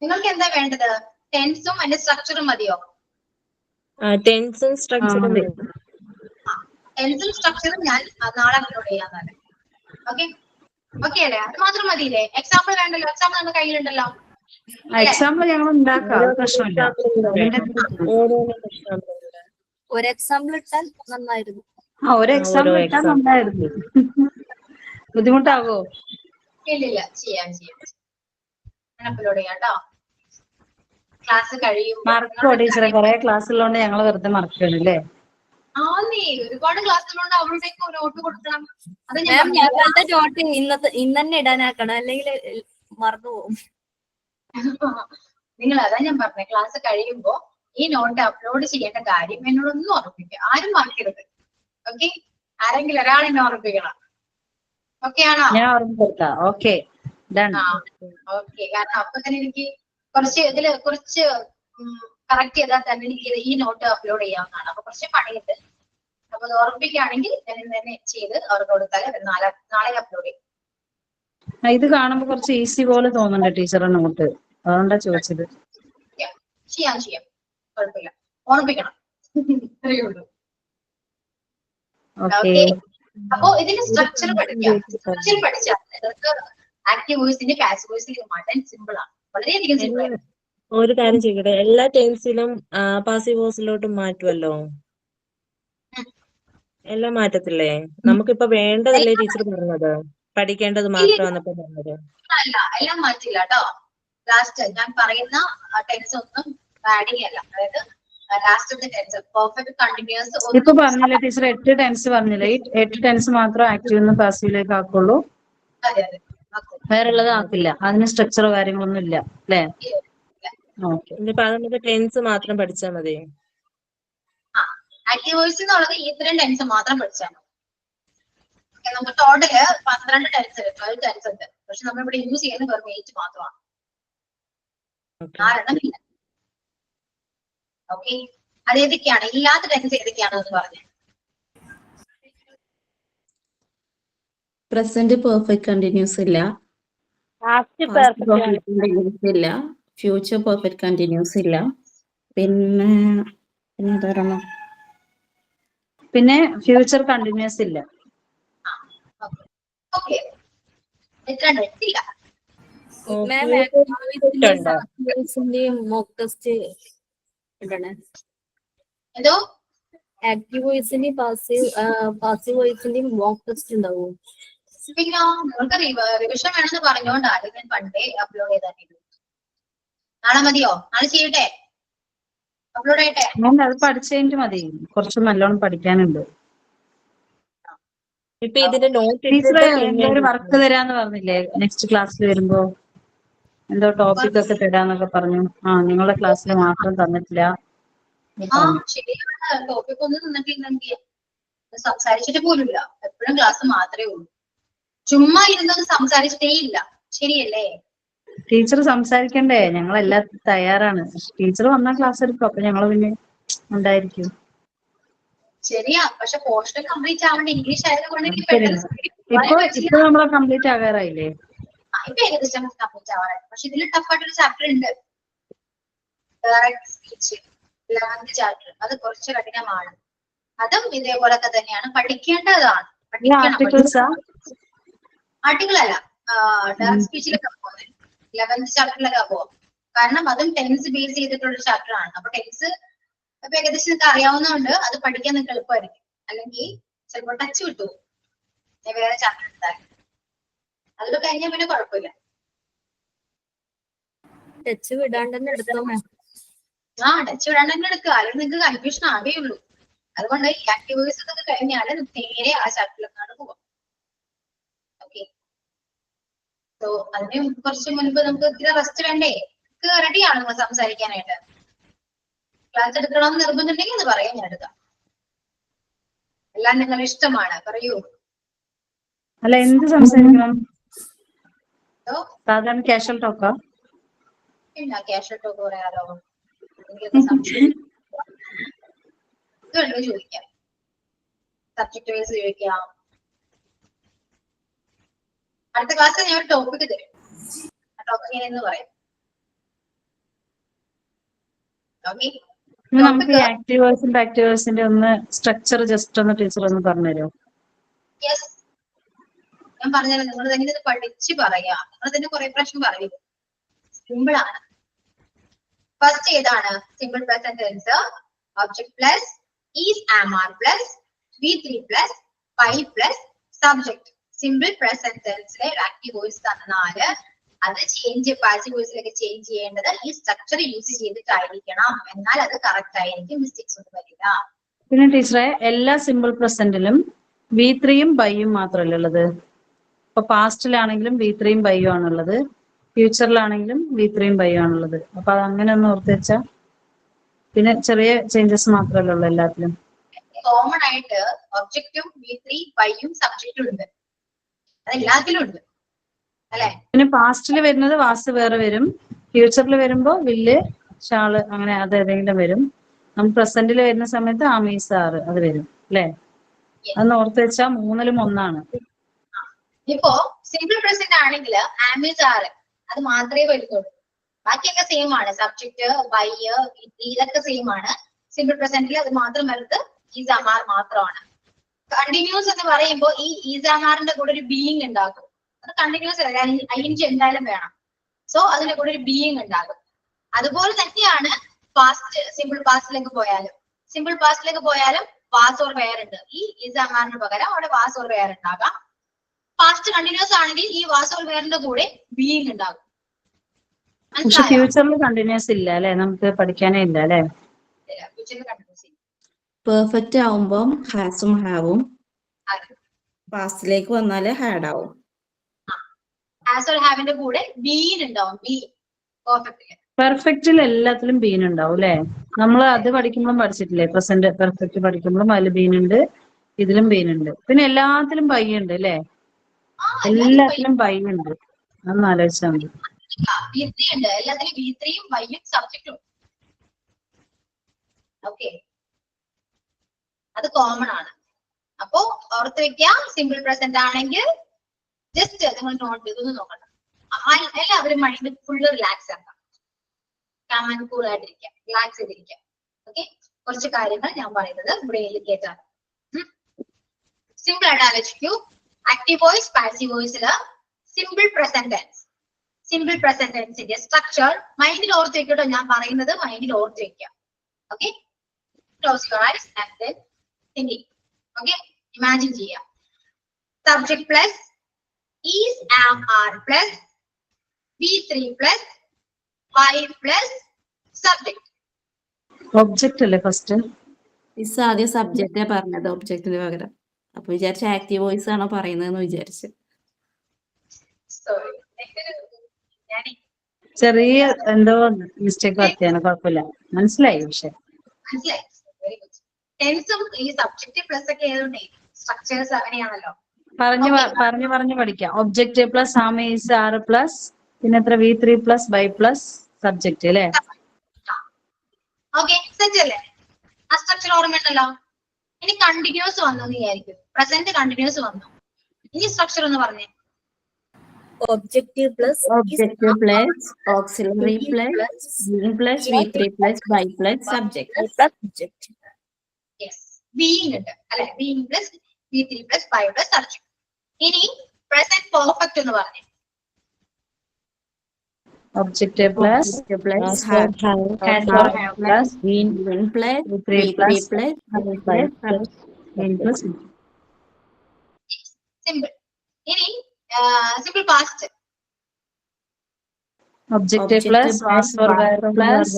നിങ്ങൾക്ക് എന്താ വേണ്ടത്? ടെൻസും അതിന്റെ സ്ട്രക്ചറും മതിയോ? ടെൻസും സ്ട്രക്ചറും വേണം. ടെൻസും സ്ട്രക്ചറും ഞാൻ നാളെ അപ്ലോഡ് ചെയ്യാന്നാണ്. ഓക്കെ ഓക്കെ അല്ലേ? അത് മാത്രം മതിയില്ലേ? എക്സാമ്പിൾ വേണ്ടല്ലോ, എക്സാമ്പിൾ നമ്മുടെ കയ്യിലുണ്ടല്ലോ. എക്സാമ്പിൾ ഞങ്ങൾ ഉണ്ടാക്കാം, അത് പ്രശ്നമില്ല. ഒരു എക്സാമ്പിൾ ഇട്ടാൽ നന്നായിരുന്നു. ഒരു എക്സാമ്പിൾ ഇട്ടാൽ നന്നായിരുന്നു. ബുദ്ധിമുട്ടാവോ? ഇല്ലില്ല, ചെയ്യാം ഞാൻ അപ്ലോഡ് ചെയ്യാം കേട്ടോ. ക്ലാസ് കഴിയും. മറക്കോ ടീച്ചറെ? കുറെ ക്ലാസ് ഉള്ളതുകൊണ്ട് ഞങ്ങൾ വെറുതെ മറക്കണം അല്ലേ? ഒരുപാട് ക്ലാസ്സുകളുണ്ട്, അവരുടെയൊക്കെ നോട്ട് കൊടുക്കണം. അത് മാം ഞങ്ങളുടെ നോട്ട് ഇന്ന് തന്നെ ഇടാനാക്കണം, അല്ലെങ്കിൽ മറന്നു പോകും. നിങ്ങൾ അതാ ഞാൻ പറഞ്ഞത്, ക്ലാസ് കഴിയുമ്പോ ഈ നോട്ട് അപ്ലോഡ് ചെയ്യേണ്ട കാര്യം എന്നോടൊന്നും ഓർമ്മിപ്പിക്കുക, ആരും മറക്കരുത്. ഓക്കെ, ആരെങ്കിലും ഒരാളെന്നെ ഓർമ്മിപ്പിക്കണം. ഓക്കെ ആണോ? ഞാൻ ഓർമ്മിപ്പിക്കാം. Okay, okay. കാരണം അപ്പൊ തന്നെ എനിക്ക് കുറച്ച് കറക്റ്റ് ചെയ്താൽ തന്നെ എനിക്ക് ഈ നോട്ട് അപ്ലോഡ് ചെയ്യാവുന്നതാണ്. അപ്പൊ കുറച്ച് പണിയുണ്ട്. അപ്പൊ അത് ഓർമ്മിപ്പിക്കുകയാണെങ്കിൽ ഞാൻ ഇന്ന് തന്നെ ചെയ്ത് അവർക്ക് കൊടുത്താൽ നാളെ അപ്ലോഡ് ചെയ്യും. ഇത് കാണുമ്പോ കുറച്ച് ഈസി പോലെ തോന്നുന്നുണ്ട് ടീച്ചറെ നോട്ട്, അതുകൊണ്ടാ ചോദിച്ചത്. ചെയ്യാം, കുഴപ്പമില്ല, ഓർമ്മിപ്പിക്കണം. ഇത്രയേ ഉള്ളൂ. ഓക്കെ, അപ്പോ ഇതിന്റെ സ്ട്രക്ചർ പഠിക്കാം. സ്ട്രക്ചർ പഠിച്ചാൽ നിങ്ങൾക്ക് ആക്റ്റീവ് വോയിസിന്റെ പാസീവ് വോയിസിലേക്ക് മാറ്റാൻ സിമ്പിൾ ആണ്, വളരെയധികം സിമ്പിൾ ആണ്. ഒരു കാര്യം ചെയ്യട്ടെ, എല്ലാ ടെൻസിലും പാസീവ് വോയിസിലോട്ട് മാറ്റുമല്ലോ? എല്ലാം മാറ്റത്തില്ലേ? നമുക്കിപ്പോ വേണ്ടതല്ലേ ടീച്ചർ പറഞ്ഞത്? പഠിക്കേണ്ടത് മാത്രമാണ് ഇപ്പൊ പറഞ്ഞത്. അല്ല, എല്ലാം മാറ്റില്ല കേട്ടോ. ലാസ്റ്റ് ഞാൻ പറയുന്ന ടെൻസ് ഒന്നും ആഡിങ് അല്ല. അതായത് ലാസ്റ്റത്തെ ടെൻസ് പെർഫെക്റ്റ് കണ്ടിന്യൂസ്. ഇപ്പൊ പറഞ്ഞില്ലേ ടീച്ചർ, 8 ടെൻസ് പറഞ്ഞില്ലേ? ഈ 8 ടെൻസ് മാത്രം ആക്റ്റീവ് പാസീവിലേക്ക് ആക്കുള്ളൂ, വേറെ ഉള്ളത് ആക്കില്ല. അതിന് സ്ട്രക്ചറോ കാര്യങ്ങളൊന്നും ഇല്ല അല്ലേ? ഇനിയിപ്പോ അത് നമുക്ക് ടെൻസ് മാത്രം പഠിച്ചാൽ മതി. ആക്റ്റീവ് വോയിസ് എന്നുള്ളത് ഈ 3 ടെൻസ് മാത്രം പഠിച്ചാൽ മതി. നമുക്ക് ടോട്ടല് 12 ടെൻസ് 12 ടെൻസ് ഉണ്ട്. പക്ഷെ നമ്മളിവിടെ യൂസ് ചെയ്യുന്ന വെറും 8 മാത്രമാണ്. 6 ഇല്ല. ഓക്കെ, അത് ഏതൊക്കെയാണ്? ഇല്ലാത്ത ടെൻസ് ഏതൊക്കെയാണെന്ന് പറഞ്ഞു. പ്രസന്റ് പെർഫെക്റ്റ് കണ്ടിന്യൂസ് ഇല്ല, കണ്ടിന്യൂസ് ഇല്ല, ഫ്യൂച്ചർ പെർഫെക്റ്റ് കണ്ടിന്യൂസ് ഇല്ല, പിന്നെ ഫ്യൂച്ചർ കണ്ടിന്യൂസ് ഇല്ല. ഓക്കെ, എത്ര ഇല്ല? മോക്ക് ടെസ്റ്റ് ഇടണേ. എന്തോ ആക്റ്റീവ് വോയിസിന്റെയും പാസീവ് വോയിസിന്റെയും മോക്ക് ടെസ്റ്റ് ഉണ്ടാവും. പിന്നെ നിങ്ങൾക്ക് റിവിഷൻ വേണമെന്ന് പറഞ്ഞുകൊണ്ടാണ് ഞാൻ പണ്ടേ അപ്ലോഡ് ചെയ്താൽ. നാളെ മതിയോ? നാളെ ചെയ്യട്ടെ? അപ്ലോഡ് ചെയ്യട്ടെ? അത് പഠിച്ചു കഴിഞ്ഞിട്ട് മതി, കുറച്ച് നല്ലോണം പഠിക്കാനുണ്ട്. ഇപ്പൊ ഇതിന്റെ നോട്ട് ടീച്ചർ എന്തോ ഒരു വർക്ക് തരാന്ന് പറഞ്ഞില്ലേ നെക്സ്റ്റ് ക്ലാസ്സിൽ വരുമ്പോ? എന്തോ ടോപ്പിക് ഒക്കെ തരാന്നൊക്കെ പറഞ്ഞു. നിങ്ങളുടെ ക്ലാസ്സിൽ മാത്രം തന്നിട്ടില്ല. ശരിയാണ്, ടോപ്പിക് ഒന്നും തന്നിട്ടില്ലെങ്കിൽ സംസാരിച്ചിട്ട് പോലുമില്ല. എപ്പോഴും ക്ലാസ് മാത്രമേ ഉള്ളൂ. ചുമ്മാ ഇരുന്നൊന്നും സംസാരിച്ചിട്ടേ ഇല്ല. ശരിയല്ലേ? ടീച്ചർ സംസാരിക്കണ്ടേ? ഞങ്ങളെല്ലാം തയ്യാറാണ്. ടീച്ചർ വന്നാൽ ക്ലാസ് എടുക്കും, അപ്പൊ ഞങ്ങൾ പിന്നെ ഉണ്ടായിരിക്കും. ശരിയാ, പക്ഷെ പോർഷൻ കംപ്ലീറ്റ് ആവേണ്ട ഇംഗ്ലീഷ് ആയതുകൊണ്ട് ഇപ്പൊ നമ്മളെ കംപ്ലീറ്റ് ആകാറായില്ലേ? ഇപ്പൊ ഏകദേശം കംപ്ലീറ്റ് ആവാറായി. പക്ഷെ ഇതിൽ ടഫ് ആയിട്ടൊരു ചാപ്റ്റർ ഉണ്ട്, സ്പീച്ച് 11th ചാപ്റ്റർ. അത് കുറച്ച് കഠിനമാണ്. അതും ഇതേപോലൊക്കെ തന്നെയാണ്, പഠിക്കേണ്ടതാണ്. ആർട്ടിക്കിൾ അല്ല, ഡയറക്ട് സ്പീച്ചിലൊക്കെ പോകുന്നത് 11th ചാപ്റ്ററിലൊക്കെ പോകും. കാരണം അതും ടെൻസ് ബേസ് ചെയ്തിട്ടുള്ള ചാപ്റ്റർ ആണ്. അപ്പൊ ടെൻസ് അപ്പൊ ഏകദേശം നിങ്ങൾക്ക് അറിയാവുന്നതുകൊണ്ട് അത് പഠിക്കാൻ നിങ്ങൾക്ക് എളുപ്പമായിരിക്കും. അല്ലെങ്കിൽ ചിലപ്പോൾ ടച്ച് വിട്ടു വേറെ ചാപ്റ്റർ എടുത്താൽ. അതൊക്കെ കഴിഞ്ഞാൽ പിന്നെ കുഴപ്പമില്ല. ടച്ച് വിടാണ്ട് തന്നെ എടുത്തോ. ടച്ച് വിടാണ്ട് തന്നെ എടുക്കുക, അല്ലെങ്കിൽ നിങ്ങൾക്ക് കൺഫ്യൂഷൻ ആകെയുള്ളൂ. അതുകൊണ്ട് ഈ ആക്റ്റീവ് വോയിസ് ഒക്കെ കഴിഞ്ഞാൽ നേരെ ആ ചാപ്റ്ററിലേക്കാണ് പോവാം. ഓക്കെ, സോ അതിന് കുറച്ച് മുൻപ് നമുക്ക് ഇത്തിരി റെസ്റ്റ് വേണ്ടേ? റെഡിയാണ് നിങ്ങൾ സംസാരിക്കാനായിട്ട്? ക്ലാസ് എടുക്കണമെന്ന് നിർബന്ധമുണ്ടെങ്കിൽ അത് പറയാം, ഞാൻ എടുക്കാം. എല്ലാം നിങ്ങളുടെ ഇഷ്ടമാണ്, പറയൂ. അല്ല, എന്ത് സംസാരിക്കണം? സാധാരണ കാഷ്വൽ ടോക്കാ? ഇല്ല, കാഷ്വൽ ടോക്ക് പറയാലോ. എനിക്കൊക്കെ സംശയം ചോദിക്കാം. സബ്ജക്ട് വൈസ് ചോദിക്കാം. അടുത്ത ക്ലാസ്സിൽ ഞാൻ ഒരു ടോപ്പിക് തരും. ആ ടോപ്പിക് എങ്ങനെയെന്ന് പറയാം. ഓക്കെ, നമുക്ക് ആക്റ്റീവ് വോയിസും പാക്റ്റീവ് വോയിസിന്റെ ഒന്ന് സ്ട്രക്ചർ ജസ്റ്റ് ഒന്ന് ടീച്ചർ ഒന്ന് പറഞ്ഞുതരുമോ? യെസ്, ഞാൻ പറഞ്ഞല്ലോ, നിങ്ങൾ തന്നെ ഇത് പഠിച്ച് പറയാ. നിങ്ങൾ തന്നെ കുറെ പ്രാവശ്യം പറയും. സിമ്പിൾ ആണ്. ഫസ്റ്റ് ഏതാണ്? Simple present tense. Object plus is, am, are plus V3 plus by plus subject. Simple present ടെൻസിലെ ആക്റ്റീവ് വോയിസ് തന്നാല് അത് ചേഞ്ച് പാസീവ് വോയിസിലേക്ക് ചേഞ്ച് ചെയ്യേണ്ടത് ഈ സ്ട്രക്ചർ യൂസ് ചെയ്തിട്ടായിരിക്കണം. എന്നാൽ അത് കറക്റ്റ് ആയിരിക്കും, മിസ്റ്റേക്സ് ഒന്നും വരില്ല. പിന്നെ ടീച്ചറെ, എല്ലാ സിമ്പിൾ പ്രസന്റിലും V3യും ബൈയും മാത്രമല്ല ഉള്ളത്. ഇപ്പൊ പാസ്റ്റിലാണെങ്കിലും V3യും ബൈയും ആണുള്ളത്, ഫ്യൂച്ചറിലാണെങ്കിലും V3യും ബൈയും ആണുള്ളത്. അപ്പൊ അത് അങ്ങനെ ഒന്ന് ഓർത്ത് വെച്ചാ പിന്നെ ചെറിയ ചേഞ്ചസ് മാത്രമല്ലേ ഉള്ളൂ എല്ലാത്തിലും. കോമൺ ആയിട്ട് ഒബ്ജക്റ്റും V3 ബൈയും സബ്ജക്റ്റും ഉണ്ട്, അത് എല്ലാത്തിലും ഉണ്ട് അല്ലെ. പിന്നെ പാസ്റ്റിൽ വരുന്നത് വാസ് വേറെ വരും, ഫ്യൂച്ചറിൽ വരുമ്പോ വില്ല്, ഷാള്, അങ്ങനെ അത് ഏതെങ്കിലും വരും. നമ്മൾ പ്രസന്റിൽ വരുന്ന സമയത്ത് ആമീസ്, ആറ് അത് വരും അല്ലെ. അതൊന്ന് ഓർത്ത് വെച്ചാൽ മൂന്നിലും ഒന്നാണ്. ഇപ്പോ സിമ്പിൾ പ്രസന്റ് ആണെങ്കിൽ ആമീസ്, ആറ് അത് മാത്രമേ വരുന്നുള്ളൂ. ബാക്കിയൊക്കെ സെയിം ആണ്. സബ്ജക്ട്, ബൈ, ഇതൊക്കെ സെയിം ആണ്. സിമ്പിൾ പ്രസന്റിൽ അത് മാത്രം വരുന്നത് ഈസാമാർ മാത്രമാണ്. കണ്ടിന്യൂസ് എന്ന് പറയുമ്പോൾ ഈ ഈസാമാറിന്റെ കൂടെ ഒരു ബീയിങ് ഉണ്ടാകും. അത് കണ്ടിന്യൂസ് അല്ല, ing എന്തായാലും വേണം. സോ അതിന്റെ കൂടെ ഒരു ബീയിങ് ഉണ്ടാകും. അതുപോലെ തന്നെയാണ് പാസ്റ്റ്, സിമ്പിൾ പാസ്റ്റിലേക്ക് പോയാലും. സിമ്പിൾ പാസ്റ്റിലേക്ക് പോയാലും വാസ് ഓർ വെയർ ഉണ്ട്. ഈ ഈസാമാറിന് പകരം അവിടെ വാസ് ഓർ വെയർ ഉണ്ടാകാം. പാസ്റ്റ് കണ്ടിന്യൂസ് ആണെങ്കിൽ ഈ വാസ് ഓർ വെയറിന്റെ കൂടെ ബീയിങ് ഉണ്ടാകും. പക്ഷെ ഫ്യൂച്ചറിൽ കണ്ടിന്യൂസ് ഇല്ല അല്ലെ, നമുക്ക് പഠിക്കാനേ ഇല്ല അല്ലെ. ഫ്യൂച്ചറിൽ കണ്ടിന്യൂസ് ഇല്ല. പെർഫെക്റ്റ് ആവുമ്പം ഹാസും ഹാവും, പാസ്റ്റിലേക്ക് വന്നാല് ഹാഡ് ആവും. ആസ് ഓർ ഹാവിന്റെ കൂടെ ബീൻ ഉണ്ടാവും. ബി പെർഫെക്റ്റില്. പെർഫെക്റ്റിൽ എല്ലാത്തിലും ബീൻ ഉണ്ടാവും അല്ലെ. നമ്മൾ അത് പഠിക്കുമ്പോഴും പഠിച്ചിട്ടില്ലേ, പ്രസന്റ് പെർഫെക്റ്റ് പഠിക്കുമ്പോഴും അതിൽ ബീൻ ഉണ്ട്, ഇതിലും ബീൻ ഉണ്ട്. പിന്നെ എല്ലാത്തിലും ബൈ ഉണ്ട് അല്ലെ. എല്ലാത്തിലും ബൈ ഉണ്ട്. അതൊന്ന് ആലോചിച്ചാൽ മതി. V3 ഉണ്ട്, എല്ലാത്തിലും V3യും ബൈയും സബ്ജക്റ്റും. ഓക്കെ, അത് കോമൺ ആണ്. അപ്പോ ഓർത്ത് വെക്കാം, സിമ്പിൾ പ്രസന്റ് ആണെങ്കിൽ ജസ്റ്റ് നിങ്ങൾ നോട്ട് ചെയ്തൊന്ന് നോക്കണം. എല്ലാവരും മൈൻഡ് ഫുള്ള് റിലാക്സ് ആക്കാം, കാം ആൻഡ് കൂൾ ആയിട്ടിരിക്കാം, റിലാക്സ് ചെയ്തിരിക്കാം. ഓക്കെ, കുറച്ച് കാര്യങ്ങൾ ഞാൻ പറയുന്നത് ബ്രെയിനിൽ കേട്ടാണ്. സിമ്പിൾ ആയിട്ട് ആലോചിക്കൂ. ആക്റ്റീവ് വോയിസ്, പാസീവ് വോയിസില് simple present tense. Simple present ടെൻസിന്റെ സ്ട്രക്ചർ മൈൻഡിൽ ഓർത്ത് വെക്കട്ടോ. ഞാൻ പറയുന്നത് മൈൻഡിൽ ഓർത്ത് വെക്കാം. Okay, close your eyes and then thinking. Okay, imagine ചെയ്യാം. Subject plus is, am, are plus V3 plus by plus subject. Object അല്ലേ ഫസ്റ്റ്? മിസ് ആദ്യം സബ്ജക്റ്റാ പറഞ്ഞത് ഒബ്ജക്റ്റിന് പകരം. അപ്പൊ വിചാരിച്ച ആക്റ്റീവ് വോയിസ് ആണോ പറയുന്നതെന്ന് വിചാരിച്ചു. സോറി, ചെറിയ എന്തോ മിസ്റ്റേക്ക് പറ്റിയാണ്, കുഴപ്പമില്ല, മനസ്സിലായി. പക്ഷെ മനസ്സിലായി. Very good. ടെൻസും ഈ സബ്ജക്ട് പ്ലസ് ഒക്കെ ആയതുകൊണ്ട് സ്ട്രക്ചേഴ്സ് അങ്ങനെയാണല്ലോ. പറഞ്ഞു പഠിക്കാം. ഒബ്ജക്റ്റ് പ്ലസ് ആമീസ്, ആറ് പ്ലസ് പിന്നെ എത്ര V3 plus by plus subject അല്ലേ. ഓക്കെ, സെറ്റ് അല്ലേ? ആ സ്ട്രക്ചർ ഓർമ്മയുണ്ടല്ലോ. ഇനി കണ്ടിന്യൂസ് വന്നു വിചാരിക്കും. പ്രസന്റ് കണ്ടിന്യൂസ് വന്നു. ഇനി സ്ട്രക്ചർ ഒന്ന് പറഞ്ഞേ. Objective plus auxiliary plus V3 plus by plus subject. Yes, being ഉണ്ട് അല്ലെ. Being plus V3 plus by plus subject. ഇനി പ്രസന്റ് പെർഫെക്റ്റ് എന്ന് പറഞ്ഞേ. Object plus had plus been plus V3 plus by plus simple. ഇനി simple past. Object plus was or were plus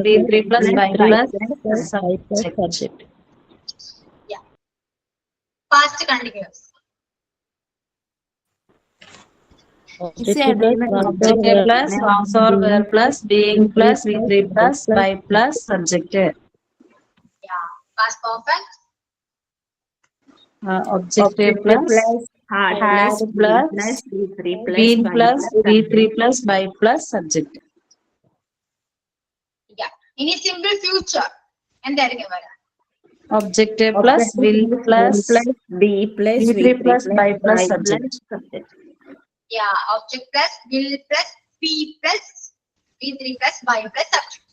V3 plus by plus subject. Past continuous. Object plus was or were plus being plus V3 plus by plus subject. Yeah, past perfect. Object plus had plus been plus V3 plus by plus subject. Yeah. Ini simple future. എന്തായിരിക്കും വരാ? Object plus will plus B plus V3 plus by plus subject. Yeah, object plus will plus be plus V3 plus by plus subject.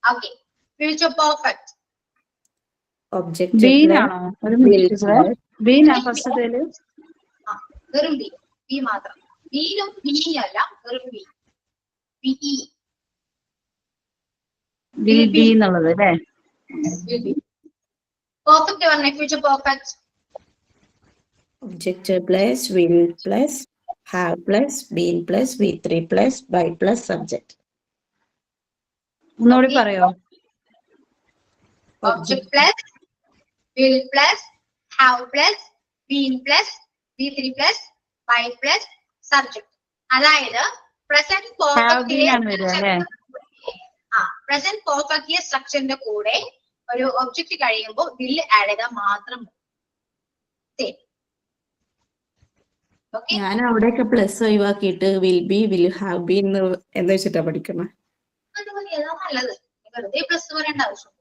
Okay. Future perfect. Object Bean ആണോ? ഒരു minute sir. Bean ആ ഫസ്റ്റത്തേല്? വെറും B. B മാത്രം. ബിയിലും ബിയും അല്ല, വെറും B. BE. Will be എന്നുള്ളത് അല്ലേ? Will be. Perfect പറഞ്ഞേ, future perfect. Object plus will plus have plus been plus V3 plus by plus subject. ഒന്നുകൂടി പറയോ? Object plus will plus have plus been plus V3 plus by plus subject. അതായത് present perfect present perfect സ്ട്രക്ചറിന്റെ കൂടെ ഒരു object കഴിയുമ്പോൾ will add ചെയ്താൽ മാത്രം ഞാൻ അവിടെയൊക്കെ പ്ലസ് ഒഴിവാക്കിയിട്ട് will be will have be എന്ന് വെച്ചിട്ടാ പഠിക്കണം. അതുപോലെ ഏതാ നല്ലത്? വെറുതെ പ്ലസ് പറയേണ്ട ആവശ്യം.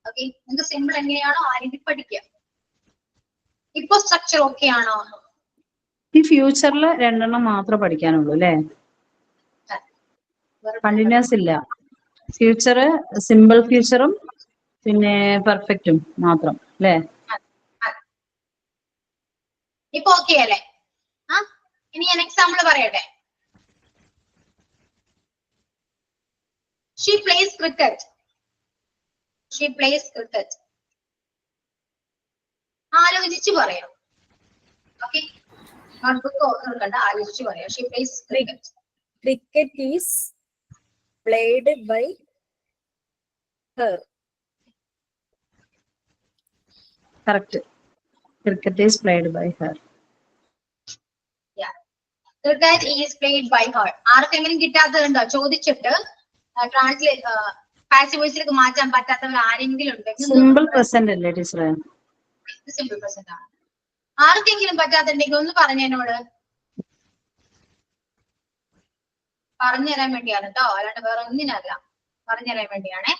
ഓക്കെ, നിങ്ങൾക്ക് സിമ്പിൾ എങ്ങനെയാണോ ആ രീതി പഠിക്കുക. ഇപ്പൊ സ്ട്രക്ചർ ഓക്കെ ആണോ? ഈ ഫ്യൂച്ചറിൽ രണ്ടെണ്ണം മാത്രമേ പഠിക്കാനുള്ളൂ അല്ലേ? കണ്ടിന്യൂസ് ഇല്ല. ഫ്യൂച്ചർ സിമ്പിൾ ഫ്യൂച്ചറും പിന്നെ പെർഫെക്റ്റും മാത്രം അല്ലേ? ഇപ്പൊ ഓക്കെ അല്ലേ? ഇനി ഞാൻ എക്സാമ്പിൾ പറയട്ടെ. She plays cricket. She plays cricket. ആലോചിച്ച് പറയാം. ഓക്കെ, നോട്ട്ബുക്ക് ഓർക്കണ്ട, ആലോചിച്ച് പറയാം. She plays cricket. Cricket is played by her. Correct. Cricket is played by her. Yeah. Cricket is played by her. ആർക്കെങ്കിലും കിട്ടാത്തതുണ്ടോ? ചോദിച്ചിട്ട് ട്രാൻസ്ലേറ്റ് പാസീവ് വോയിസിലേക്ക് മാറ്റാൻ പറ്റാത്തവർ ആരെങ്കിലും ഉണ്ടെങ്കിൽ സിമ്പിൾ പ്രസന്റ് അല്ലേ ടീച്ചറെ? സിമ്പിൾ പ്രസന്റ് ആണ്. ആർക്കെങ്കിലും പറ്റാത്തുണ്ടെങ്കിൽ ഒന്ന് പറഞ്ഞതിനോട് പറഞ്ഞുതരാൻ വേണ്ടിയാണ് കേട്ടോ, അല്ലാണ്ട് വേറെ ഒന്നിനല്ല, പറഞ്ഞുതരാൻ വേണ്ടിയാണേ.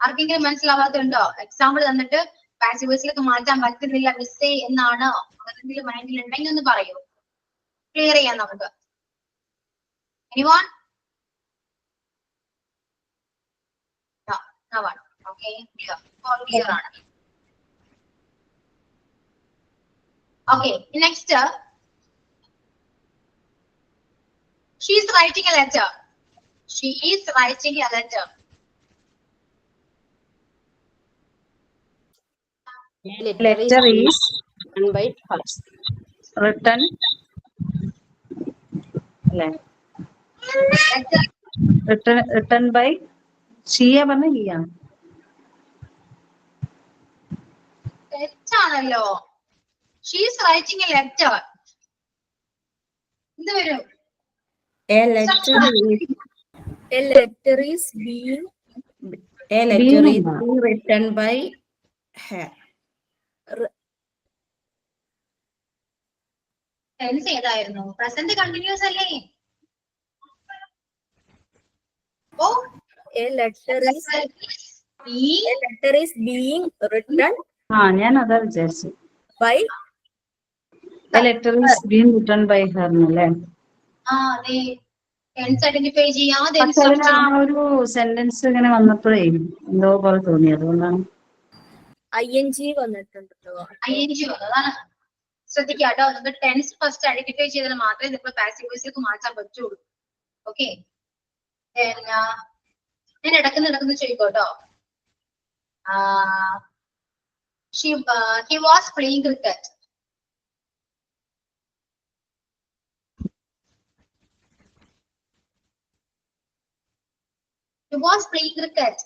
ആർക്കെങ്കിലും മനസ്സിലാവാത്തുണ്ടോ? എക്സാമ്പിൾ തന്നിട്ട് പാസീവ് വോയിസിലേക്ക് മാറ്റാൻ പറ്റുന്നില്ല മിസ്സേ എന്നാണ് അങ്ങനെ എന്തെങ്കിലും മൈൻഡിൽ ഉണ്ടെങ്കിൽ ഒന്ന് പറയൂ, ക്ലിയർ ചെയ്യാം നമുക്ക്. എനിവോൺ? ഓക്കെ, ക്ലിയർ ആണ്. Okay, next. She is writing a letter. She is writing a letter. Letter is written by her. written അല്ലേ? written by ഷിയ പറഞ്ഞ ഹിയ. തെറ്റാണല്ലോ. She is writing a letter. എന്ത് വരും? A letter is being written by her. Tense ഏതായിരുന്നു? Present continuous അല്ലേ? ഓ, a letter is being written ഞാൻ അതാ വിചാരിച്ചു. by A letter is being written by her എന്നല്ലേ? അതെ. ടെൻസ് ഐഡന്റിഫൈ ചെയ്യാതെ ആ ഒരു സെന്റൻസ് ഇങ്ങനെ വന്നപ്പോഴേ എന്തോ പോലെ തോന്നി, അതുകൊണ്ടാണ്. ing വന്നിട്ടുണ്ടല്ലോ. ing വന്നതാണ്. ശ്രദ്ധിക്കുക കേട്ടോ, നിങ്ങൾക്ക് ടെൻസ് ഫസ്റ്റ് ഐഡന്റിഫൈ ചെയ്താൽ മാത്രമേ നിങ്ങൾ പാസീവ് വോയിസിലേക്ക് മാറ്റാൻ പറ്റുള്ളൂ. ഓക്കെ, ഞാൻ ഇടക്കുന്ന ചോദിക്കോട്ടോ. He was playing cricket. He was playing cricket.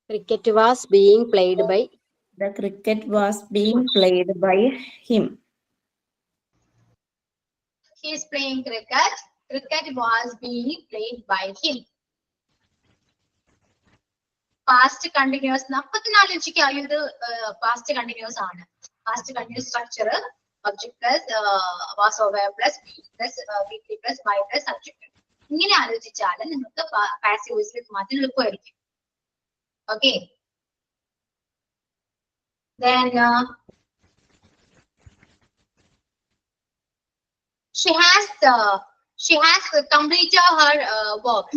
Cricket was being played by. The cricket was being played by him. He is playing cricket. Cricket was being played by him. Past continuous അപ്പൊ തന്നെ ആലോചിക്കുക, ഇത് past continuous ആണ്. Past continuous structure object plus was or were plus be plus V3 plus by plus subject. ഇങ്ങനെ ആലോചിച്ചാൽ നിങ്ങൾക്ക് passive വോയിസിലേക്ക് മാറ്റാൻ എളുപ്പമായിരിക്കും. Okay, then she has completed her work.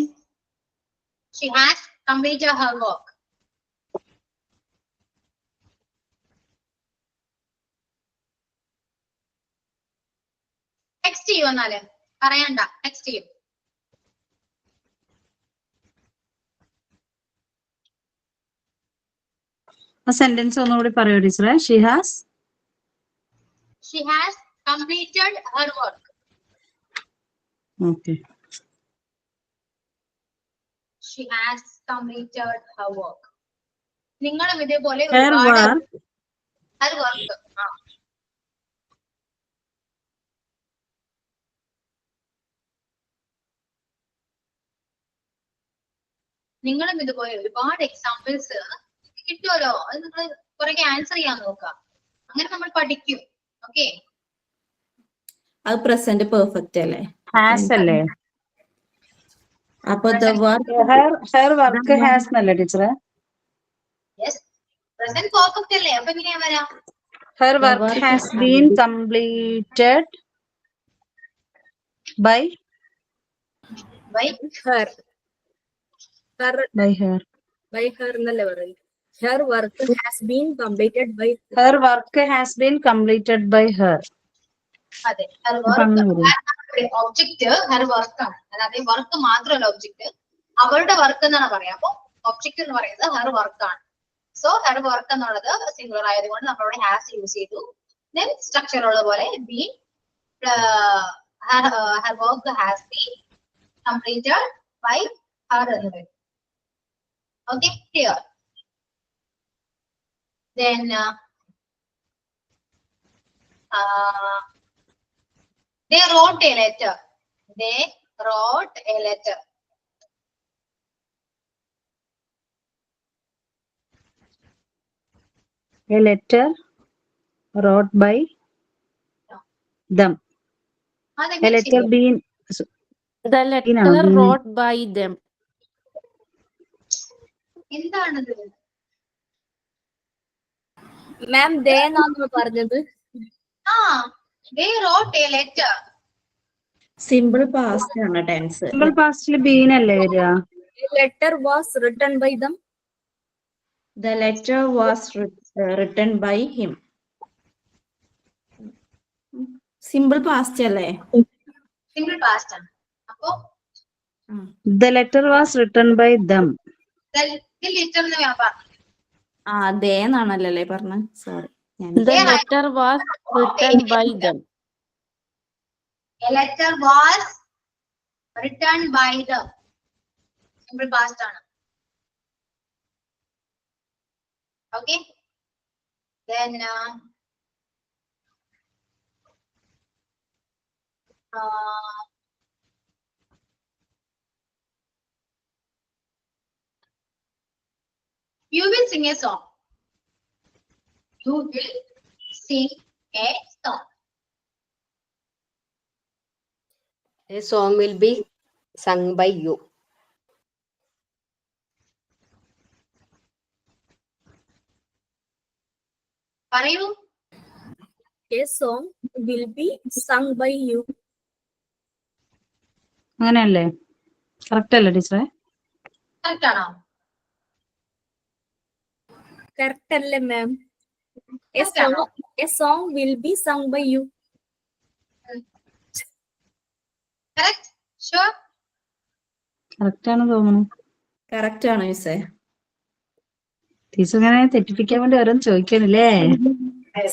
She has completed her work. Text ചെയ്യൂ, എന്നാല് പറയണ്ട, ടെക്സ്റ്റ് ചെയ്യും. ആ സെന്റൻസ് ഒന്നുകൂടി പറയൂ ടീച്ചറെ. She has completed her work. Okay. She has completed her work. നിങ്ങളും ഇതേപോലെ Her ഒരുപാട് work. her work. നിങ്ങളും ഇതുപോലെ ഒരുപാട് എക്സാമ്പിൾസ് കിട്ടുമല്ലോ, അത് നിങ്ങൾ പുറകെ ആൻസർ ചെയ്യാൻ നോക്കുക. അങ്ങനെ നമ്മൾ പഠിക്കും. ഓക്കെ, അത് പ്രസന്റ് പെർഫെക്റ്റ് അല്ലേ? Has അല്ലേ? അപ്പൊ the work Her work has എന്നല്ലേ ടീച്ചറെ? യെസ്, പ്രസന്റ് പെർഫെക്റ്റ് അല്ലേ? അപ്പൊ എങ്ങനെയാ വരാ? Her work has been completed by her by her. by her എന്നല്ലേ പറയുന്നത്? Her work has been completed by Her work has been completed by her. അതെ, her work. Object her work ആണ്. അതായത് work മാത്രമല്ല ഒബ്ജക്റ്റ്, അവളുടെ work എന്നാണ് പറയാം. അപ്പൊ ഒബ്ജക്റ്റ് എന്ന് പറയുന്നത് her work ആണ്. സോ her work എന്നുള്ളത് സിംഗുലർ ആയതുകൊണ്ട് നമ്മളവിടെ ഹാസ് യൂസ് ചെയ്തു. ദെൻ സ്ട്രക്ചർ ഉള്ള പോലെ been, her work has been completed by her എന്ന് വരും. Okay, clear? Then they wrote a letter. They wrote a letter. A letter wrote by them. A അതെങ്ങനെ letter ശരിയാ? been. The letter Bean. wrote by them. എന്താണത്? മാം ദേ എന്നാണ് പറഞ്ഞത്. ആ, they wrote a letter. Simple past ആണ് tense. Simple pastൽ been അല്ലേ വരിക? A letter was written by them. The letter was written by him. Simple past അല്ലേ? Single past ആണ്. അപ്പൊ The letter was written by them. Litre എന്ന് ഞാൻ പറഞ്ഞു. ആ ദേ എന്നാണല്ലേ പറഞ്ഞ? Sorry. The letter was written by them. A letter was written by them. Single past ആണ്. Okay, then you will sing a song. You will sing a song. A song will be sung by you. പറയൂ. A song will be sung by you. അങ്ങനെയല്ലേ? Correct അല്ലേ ടീച്ചറെ? Correct ആണോ? Correct അല്ലേ മാം? A song will be sung by you. Correct? Sure? Correct ആണ് തോന്നുന്നു. Correct ആണ് മിസ്സേ. ടീച്ചർ ഇങ്ങനെ തെറ്റിപ്പിക്കാൻ വേണ്ടി ഓരോന്ന് ചോദിക്കണില്ലേ?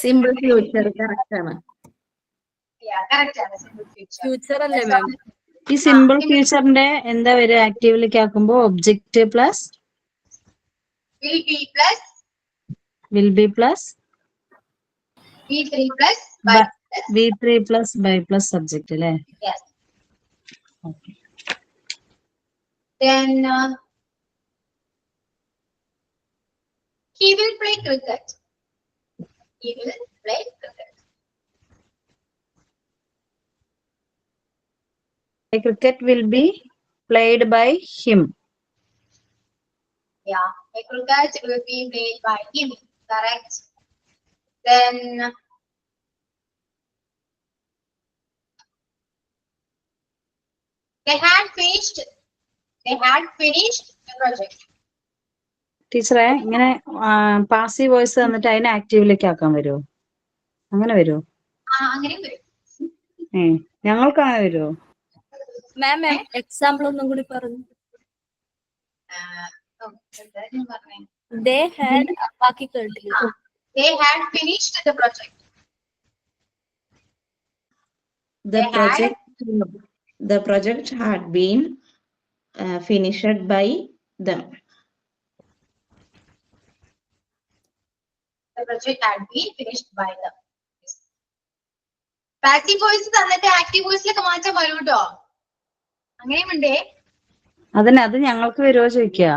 സിമ്പിൾ ഫ്യൂച്ചർ കറക്റ്റ് ആണ്. Yeah, correct ആണ്. Simple future. Future അല്ലേ മാം? ഈ സിമ്പിൾ ഫ്യൂച്ചറിന്റെ എന്താ വരിക? ആക്റ്റീവിലേക്ക് ആക്കുമ്പോ object plus Will be plus will be plus V3 plus by plus. V3 plus by plus subject അല്ലേ? Yes. ഓക്കെ. Then he will play cricket. He will play cricket. A cricket will be played by him. Yeah, a cricket will be played by him. Correct. Then they had finished the project. ടീച്ചറെ ഇങ്ങനെ passive voice തന്നിട്ട് അതിനെ ആക്റ്റീവിലേക്ക് ആക്കാൻ വരുമോ? അങ്ങനെ വരുമോ? അങ്ങനെയും വരും. ഞങ്ങൾക്ക് അങ്ങനെ വരുമോ? മാം എക്സാമ്പിൾ ഒന്നും കൂടി പറഞ്ഞു. They had ബാക്കി കേട്ടില്ല. They had finished the project. The project had been finished by them. The project had been finished by them. Passive voice തന്നിട്ട് ആക്റ്റീവ് വോയിസിലേക്ക് മാറ്റം വരും കേട്ടോ. അങ്ങനെയുണ്ടേ. അതന്നെ, അത് ഞങ്ങൾക്ക് വരുമോ ചോദിക്കുക.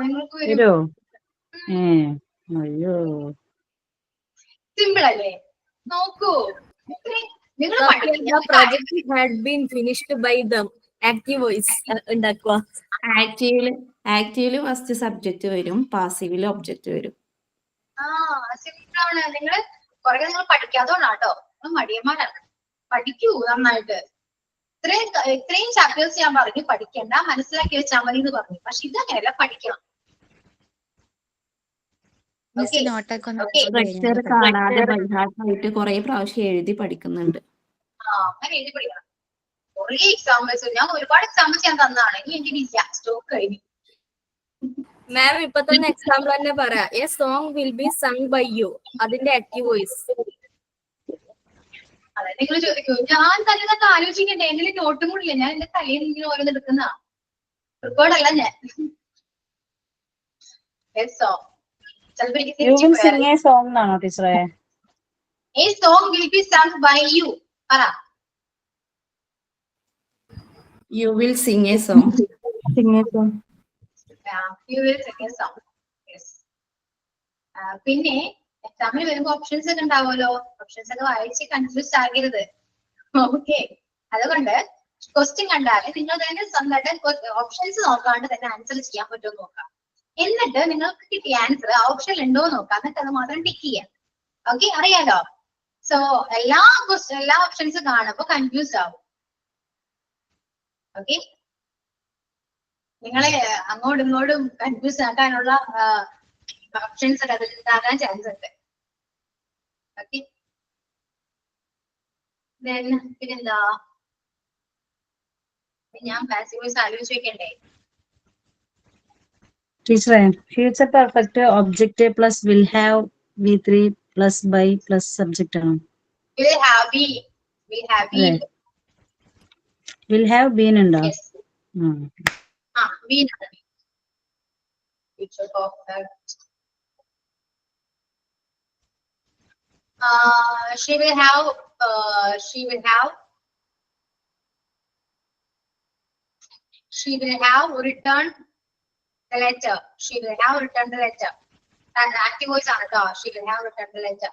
നിങ്ങൾക്ക് വരുമോ? അയ്യോ, സിമ്പിൾ അല്ലേ? നോക്കൂ, നിങ്ങൾ project had been finished by them. Active voice ഉണ്ടാക്കുക. ആക്റ്റീവില് ഫസ്റ്റ് സബ്ജക്റ്റ് വരും, പാസീവില് ഒബ്ജക്റ്റ് വരും. സിമ്പിൾ ആണ്. നിങ്ങൾ പുറകെ നിങ്ങൾ പഠിക്കാത്തോണ്ടാട്ടോ, മടിയന്മാരാണ്. പഠിക്കൂ നന്നായിട്ട്. ഇത്രയും ചാപ്റ്റേഴ്സ് ഞാൻ പറഞ്ഞു പഠിക്കണ്ട, മനസ്സിലാക്കി വെച്ചാൽ മതി എന്ന് പറഞ്ഞു. പക്ഷെ ഇതങ്ങനെയല്ല, പഠിക്കണം. കാണാതെ ബൈഹാർട്ടായിട്ട് കുറെ പ്രാവശ്യം എഴുതി പഠിക്കുന്നുണ്ട്. അങ്ങനെ എഴുതി പഠിക്കണം. കുറെ എക്സാമ്പിൾസ് ഞാൻ ഒരുപാട് എക്സാമ്പിൾസ് ഞാൻ തന്നതാണ്. ഇനി എന്റെ ഇല്ല, സ്റ്റോക്ക് കഴിഞ്ഞു. മാം ഇപ്പൊ തന്നെ എക്സാമ്പിൾ തന്നെ പറയാം. A song will be sung by you, അതിന്റെ ആക്റ്റീവ് വോയിസ്. അതെ, നിങ്ങൾ ചോദിക്കൂ, ഞാൻ തന്നെ ആലോചിക്കണ്ടേ? എന്റെ നോട്ടും കൂടില്ല, ഞാൻ എന്റെ തലയിൽ നിന്ന് ഓരോന്ന് എടുക്കുന്ന റെക്കോർഡല്ല ഞാൻ. You will sing a song എന്നാണോ ടീച്ചറെ? A song will be sung by you. പറ. You will sing a song. Sing a song. You will sing a song. Yes. പിന്നെ എക്സാമിന് വരുമ്പോ ഓപ്ഷൻസ് ഒക്കെ ഉണ്ടാവുമല്ലോ. ഓപ്ഷൻസ് ഒക്കെ വായിച്ച് കൺഫ്യൂസ് ആകരുത്. ഓക്കെ, അതുകൊണ്ട് ക്വസ്റ്റ്യൻ കണ്ടാല് നിങ്ങൾ തന്നെ സ്വന്തമായിട്ട് ഓപ്ഷൻസ് നോക്കാണ്ട് തന്നെ ആൻസർ ചെയ്യാൻ പറ്റുമോ നോക്കാം. എന്നിട്ട് നിങ്ങൾക്ക് കിട്ടിയ ആൻസർ ആ ഓപ്ഷനിൽ ഉണ്ടോ നോക്കാം, എന്നിട്ട് അത് മാത്രം ടിക്ക് ചെയ്യാം. ഓക്കെ, അറിയാലോ? സോ എല്ലാ ഓപ്ഷൻസ് കാണുമ്പോ കൺഫ്യൂസ് ആവും. ഓക്കെ, നിങ്ങളെ അങ്ങോട്ടും ഇങ്ങോട്ടും കൺഫ്യൂസ് ആക്കാനുള്ള ഓപ്ഷൻസ് ഒക്കെ അതിൽ ഉണ്ടാകാൻ ചാൻസ് ഉണ്ട്. ഓക്കെ, പിന്നെന്താ, ഞാൻ പാസീവ് വോയിസ് ആലോചിച്ച് വെക്കണ്ടേ? ടീച്ചറെ, future perfect object plus will have V3 plus by plus subject ആണ്. Will have been. Will have been ഉണ്ടോ? Yes. Been. Future perfect. She will have returned the letter. She will have returned the letter. That active voice ആണ് കേട്ടോ. She will have returned the letter.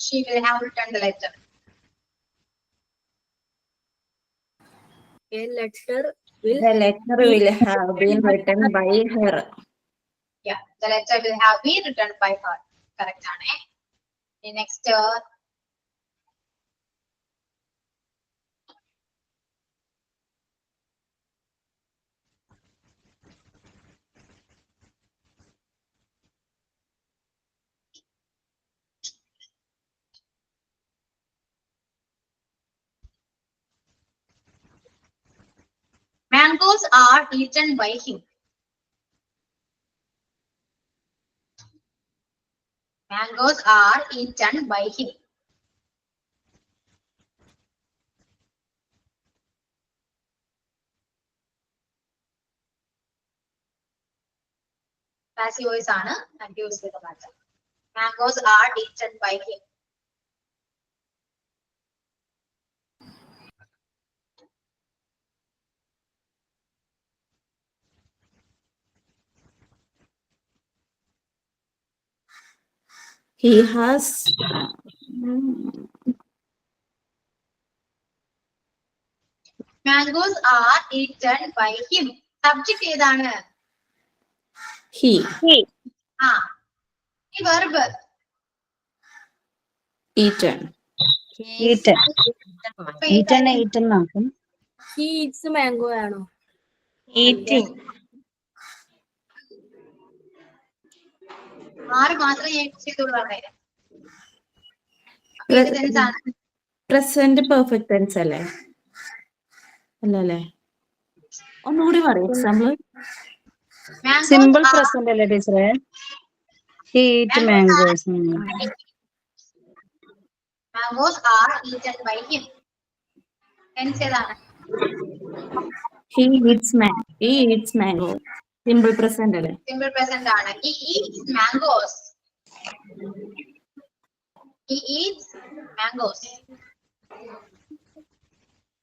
She will have returned the letter. A letter The letter will have been written by her. Yeah, the letter will have been returned by her. Correct ആണ്. Next, mangoes are eaten by him. Mangoes are eaten by him. Passive voice ആണ്, active voice ലേക്ക് മാറ്റാം. Mangoes are eaten by him. He has Mangoes are eaten by him. Subject ഏതാണ്? he ആ ഈ verb eaten. Eaten അപ്പൊ eaten eaten ആക്കും. He eats mango ആണോ? Eating ആറ് മാത്രമേ ഞാൻ ചെയ്തുള്ളൂ പറഞ്ഞത്. അപ്പൊ ഏത് tense ആണ്? Present perfect tense അല്ലേ? അല്ലല്ലേ? ഒന്നുകൂടി പറയും example. Mangoes simple are present അല്ലേ ടീച്ചറെ? He eat mangoes. Mangoes are eaten by him. Tense ഏതാണ്? He eats mango. Simple present അല്ലേ? Simple present ആണ്. He eats mangoes. He eats mangoes.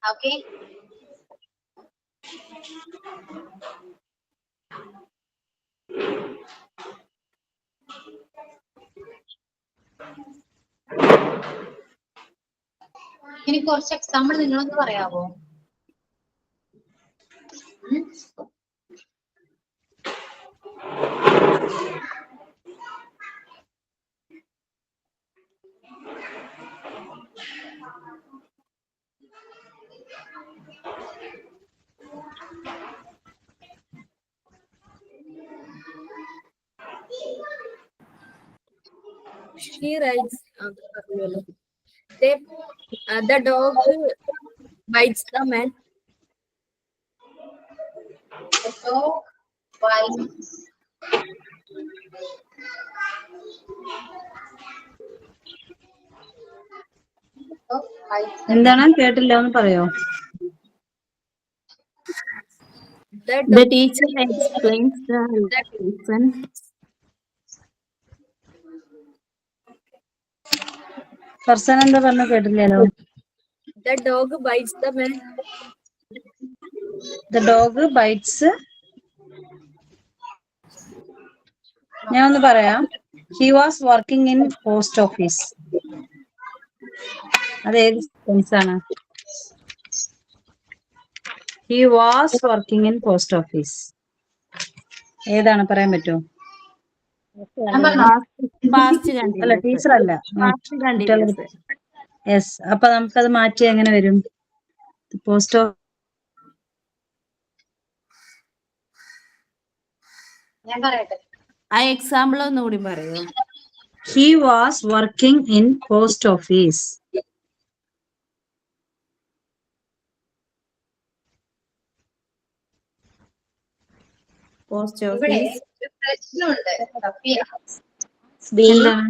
Okay. ഇനി കുറച്ച് എക്സാമ്പിൾ നിങ്ങളൊന്ന് പറയാവോ? She rides. The dog bites the man. The dog bites. എന്താണ് കേട്ടില്ല ഒന്ന് പറയോ? The teacher explains the lesson. Farsana എന്താ പറഞ്ഞ കേട്ടില്ലല്ലോ? The dog bites the man. The dog bites. ഞാൻ ഒന്ന് പറയാം. He was working in post office. അത് ഏത് സെൻസ് ആണ്? He was working in post office. ഏതാണ് പറയാൻ പറ്റുമോ? അല്ല ടീച്ചർ അല്ല. യെസ്. അപ്പൊ നമുക്കത് മാറ്റി എങ്ങനെ വരും? പോസ്റ്റ് ഓഫ് ഞാൻ പറയട്ടെ. ആ എക്സാമ്പിൾ ഒന്നുകൂടി പറയൂ. He was working in post office. Post ഇവിടെ ഓഫീസ് ഒരു പ്രശ്നമുണ്ട് സഫിയ. എന്താണ്?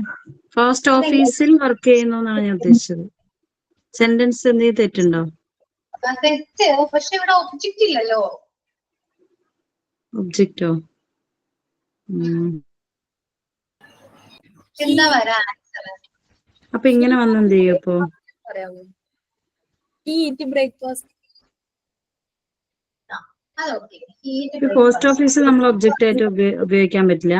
പോസ്റ്റ് ഓഫീസിൽ വർക്ക് ചെയ്യുന്നു എന്നാണ് ഞാൻ ഉദ്ദേശിച്ചത്. സെന്റൻസ് എന്തെങ്കിലും തെറ്റുണ്ടോ? തെറ്റ്. പക്ഷെ ഇവിടെ ഒബ്ജക്റ്റ് ഇല്ലല്ലോ. ഒബ്ജക്റ്റോ? എന്താ വരാ ആൻസർ? അപ്പൊ ഇങ്ങനെ വന്നെന്ത് ചെയ്യും അപ്പൊ? പറയാമോ? He eat breakfast. പോസ്റ്റ് ഓഫീസിൽ നമ്മൾ ഒബ്ജക്റ്റ് ആയിട്ട് ഉപയോഗിക്കാൻ പറ്റില്ല.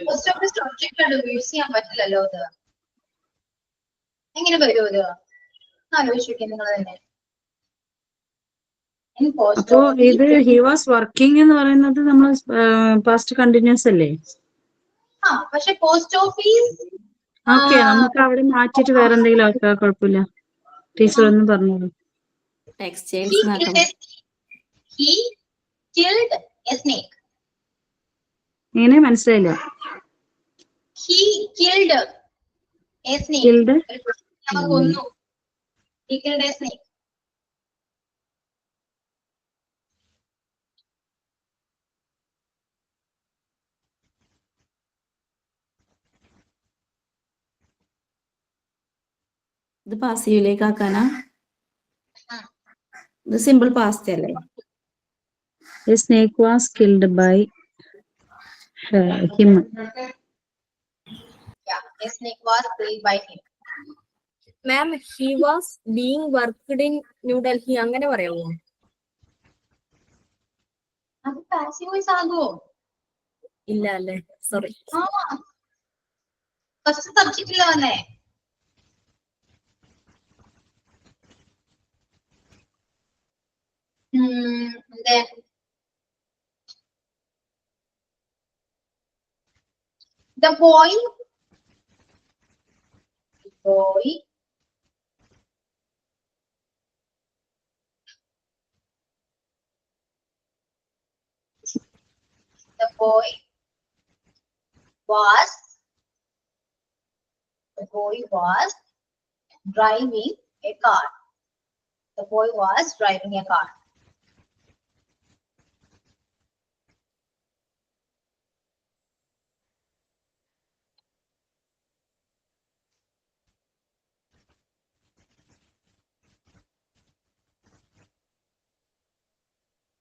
പോസ്റ്റ് ഓഫീസിൽ ഒബ്ജക്റ്റ് ആയിട്ട് യൂസ് ചെയ്യാൻ പറ്റില്ലല്ലോ. ഇത് എങ്ങനെ വരും? ഇത് ആലോചിക്കും നിങ്ങൾ തന്നെ. അപ്പോ ഇത് ഹി വാസ് വർക്കിംഗ് എന്ന് പറയുന്നത് നമ്മൾ പാസ്റ്റ് കണ്ടിന്യൂസ് അല്ലേ? ആ പക്ഷെ പോസ്റ്റ് ഓഫീസ് ഓക്കെ, നമുക്ക് അവിടെ മാറ്റിട്ട് വേറെ എന്തെങ്കിലും ആക്കാം, കുഴപ്പമില്ല. ടീച്ചർ ഒന്നും പറഞ്ഞോളൂ. എങ്ങനെ മനസ്സിലായില്ല? He killed a snake. Killed? കൊന്നു. He killed a snake. ഇത് പാസീവിലേക്ക് ആക്കാനാ? ഇത് സിമ്പിൾ പാസ്റ്റ് അല്ലേ? A snake was killed by him. Yeah, a snake was killed by him. Ma'am, he was being worked in New Delhi. അങ്ങനെ പറയാമോ? അത് passive voice ആകുമോ? ഇല്ല അല്ലേ? സോറി. ഫസ്റ്റ് സബ്ജക്റ്റിൽ വന്നേ. എന്തേ the boy was driving a car. The boy was driving a car.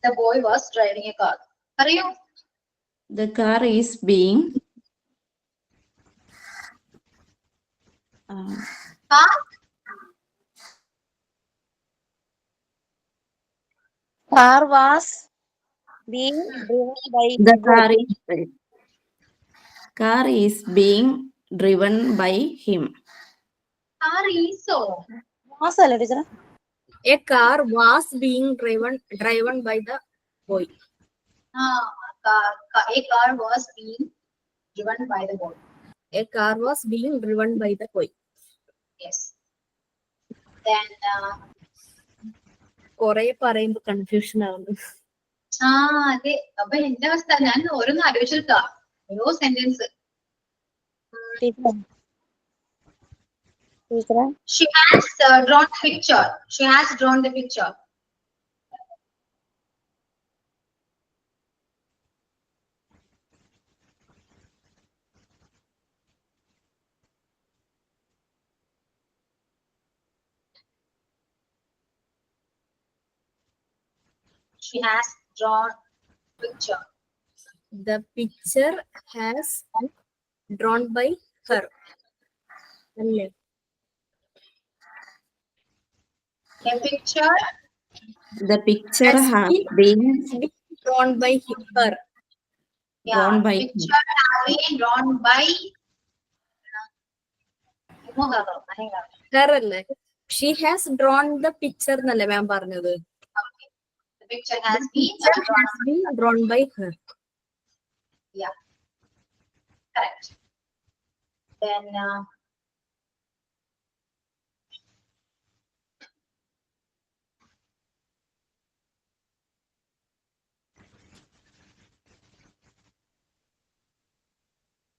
The boy was driving a car. Parayoo. The car is being Car. Car was being driven by the car is being driven by him. Car is so. was അല്ലേ teacher? A car was being driven by the boy. A car was being driven by the boy. A car was being driven by the boy. Yes. Then കൊറേ പറയുമ്പോ confusion ആവുന്നു. അതെ. അപ്പൊ എന്റെ അവസ്ഥ ഞാൻ ഓരോന്ന് ആലോചിച്ചെടുത്താ ഓരോ sentence. She has drawn the picture. She has drawn the picture. She has drawn picture. The picture has drawn by her. അല്ലേ? A picture. The picture has been drawn by her. drawn by picture has been drawn by her അല്ലേ? She has drawn the picture എന്നല്ലേ മാം പറഞ്ഞത്? The picture has been drawn by her. Yeah. Correct. Then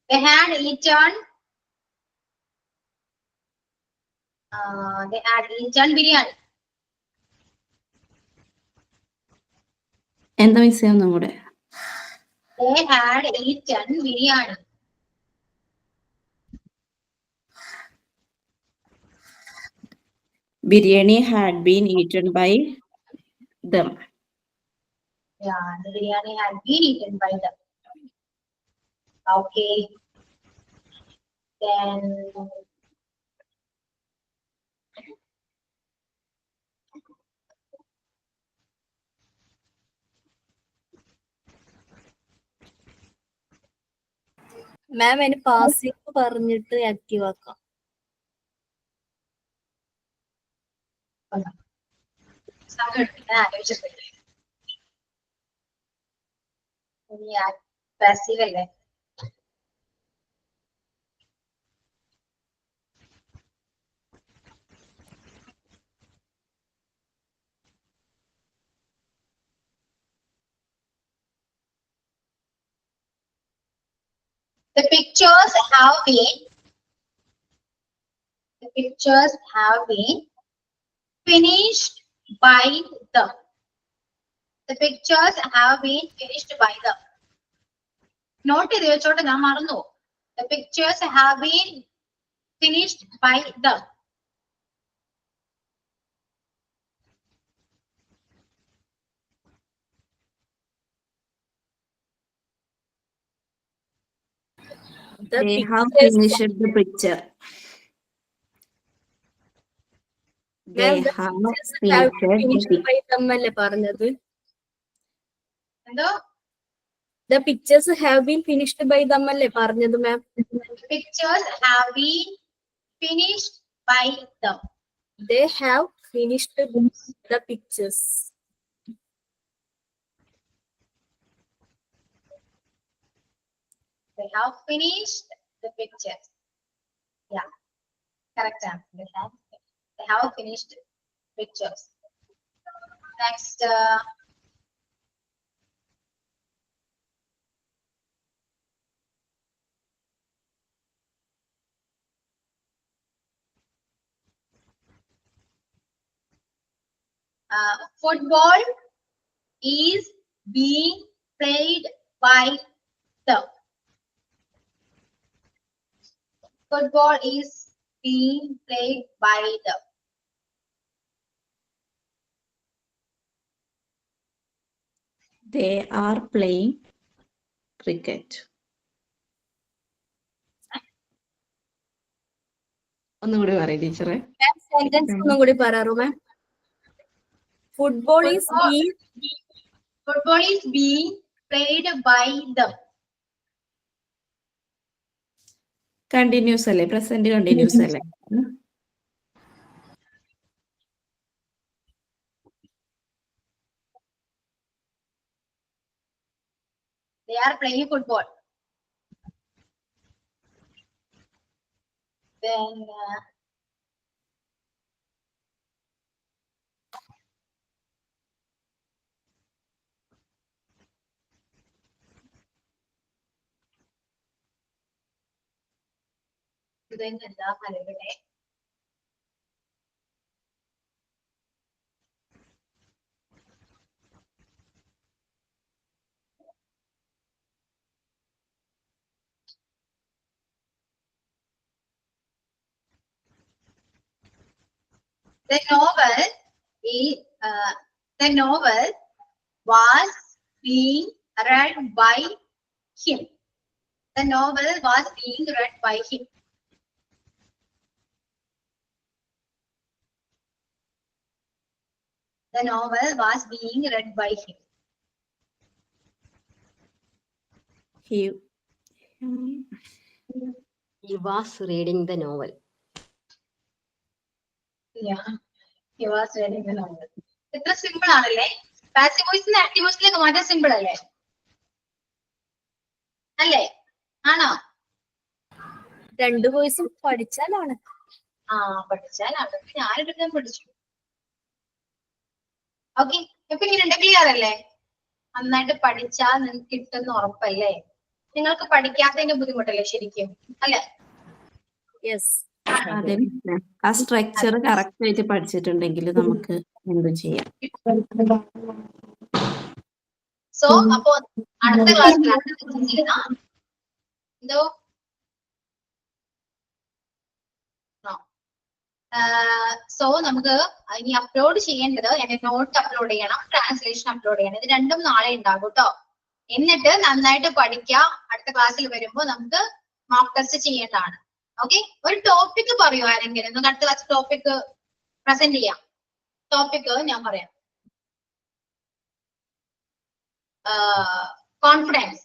they had eaten biryani. എന്താ miss ഒന്നും കൂടെ? They had eaten biryani. Biryani had been eaten by them. Yeah, the biryani had been eaten by them. Okay. Then മാം അതിന് passive പറഞ്ഞിട്ട് active ആക്കാം. passive അല്ലേ? The pictures have been finished by them. The pictures have been finished by them. Note ചെയ്ത് വെച്ചോട്ടെ, ഞാൻ മറന്നു. The pictures have been finished by them. They have finished the picture. They have finished the by them അല്ലേ പറഞ്ഞത്? എന്തോ? The pictures have been finished by them അല്ലേ പറഞ്ഞത് മാം? pictures have been finished by them. They have finished the pictures. They have finished the pictures. Yeah, correct answer. They have finished pictures. Next, football is being played by them. Football is being played by them. They are playing cricket. ഒന്നുകൂടി പറയും ടീച്ചറെ. Sentence ഒന്നും കൂടി പറയാറോ മാം? Football is being played by them. Continuous അല്ലേ? Present continuous അല്ലേ? They are playing football. Then എന്താ ഫലങ്ങളെ The novel was being read by him. The novel was being read by him. The novel was being read by him. He was reading the novel. Yeah, he was reading the novel. ഇത്ര simple ആണല്ലേ? Passive വോയിസിന് active വോയിസിലേക്ക് മാറ്റാൻ simple അല്ലേ? അല്ലേ? ആണോ? രണ്ട് വോയിസും പഠിച്ചാലാണ്. പഠിച്ചാലാണ്. ഞാനിട്ട് പഠിച്ചു. Okay, ഇപ്പൊ ഇങ്ങനെ ക്ലിയർ അല്ലേ? നന്നായിട്ട് പഠിച്ചാൽ നിങ്ങൾക്ക് കിട്ടുന്ന ഉറപ്പല്ലേ? നിങ്ങൾക്ക് പഠിക്കാത്തതിന്റെ ബുദ്ധിമുട്ടല്ലേ ശരിക്കും? അല്ലേ? യെസ്. അതെ, ആ സ്ട്രക്ചർ കറക്റ്റ് ആയിട്ട് പഠിച്ചിട്ടുണ്ടെങ്കിൽ നമുക്ക് എന്തും ചെയ്യാം. സോ അപ്പോ അടുത്ത ക്ലാസ്സിൽ എന്തോ സോ നമുക്ക് ഇനി അപ്ലോഡ് ചെയ്യേണ്ടത് എന്റെ നോട്ട് അപ്ലോഡ് ചെയ്യണം, ട്രാൻസ്ലേഷൻ അപ്ലോഡ് ചെയ്യണം. ഇത് രണ്ടും നാളെ ഉണ്ടാകും കേട്ടോ. എന്നിട്ട് നന്നായിട്ട് പഠിക്കുക. അടുത്ത ക്ലാസ്സിൽ വരുമ്പോൾ നമുക്ക് മോക്ക് ടെസ്റ്റ് ചെയ്യേണ്ടതാണ്. ഓക്കെ, ഒരു ടോപ്പിക് പറയൂ ആരെങ്കിലും. നമുക്ക് അടുത്ത ക്ലാസ് ടോപ്പിക് പ്രസന്റ് ചെയ്യാം. ടോപ്പിക് ഞാൻ പറയാം. കോൺഫിഡൻസ്.